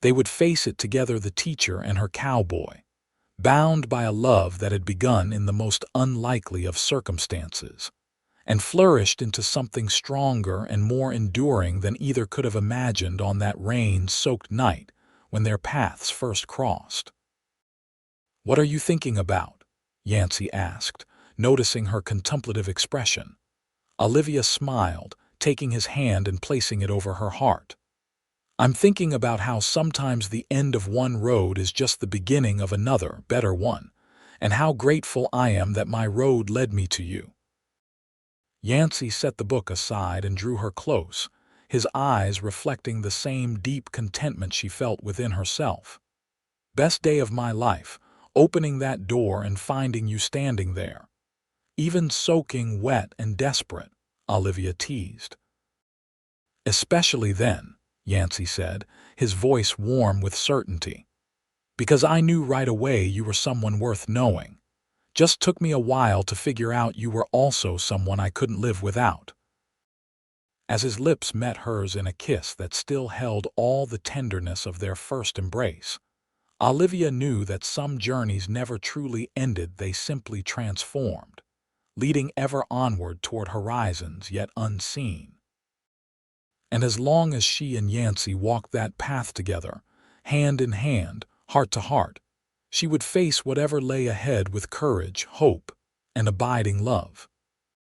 they would face it together, the teacher and her cowboy, bound by a love that had begun in the most unlikely of circumstances, and flourished into something stronger and more enduring than either could have imagined on that rain-soaked night when their paths first crossed. "What are you thinking about?" Yancy asked, noticing her contemplative expression. Olivia smiled, taking his hand and placing it over her heart. "I'm thinking about how sometimes the end of one road is just the beginning of another, better one, and how grateful I am that my road led me to you." Yancy set the book aside and drew her close, his eyes reflecting the same deep contentment she felt within herself. "Best day of my life, opening that door and finding you standing there. Even soaking wet and desperate," Olivia teased. "Especially then," Yancy said, his voice warm with certainty. "Because I knew right away you were someone worth knowing. Just took me a while to figure out you were also someone I couldn't live without." As his lips met hers in a kiss that still held all the tenderness of their first embrace, Olivia knew that some journeys never truly ended, they simply transformed, leading ever onward toward horizons yet unseen. And as long as she and Yancy walked that path together, hand in hand, heart to heart, she would face whatever lay ahead with courage, hope, and abiding love.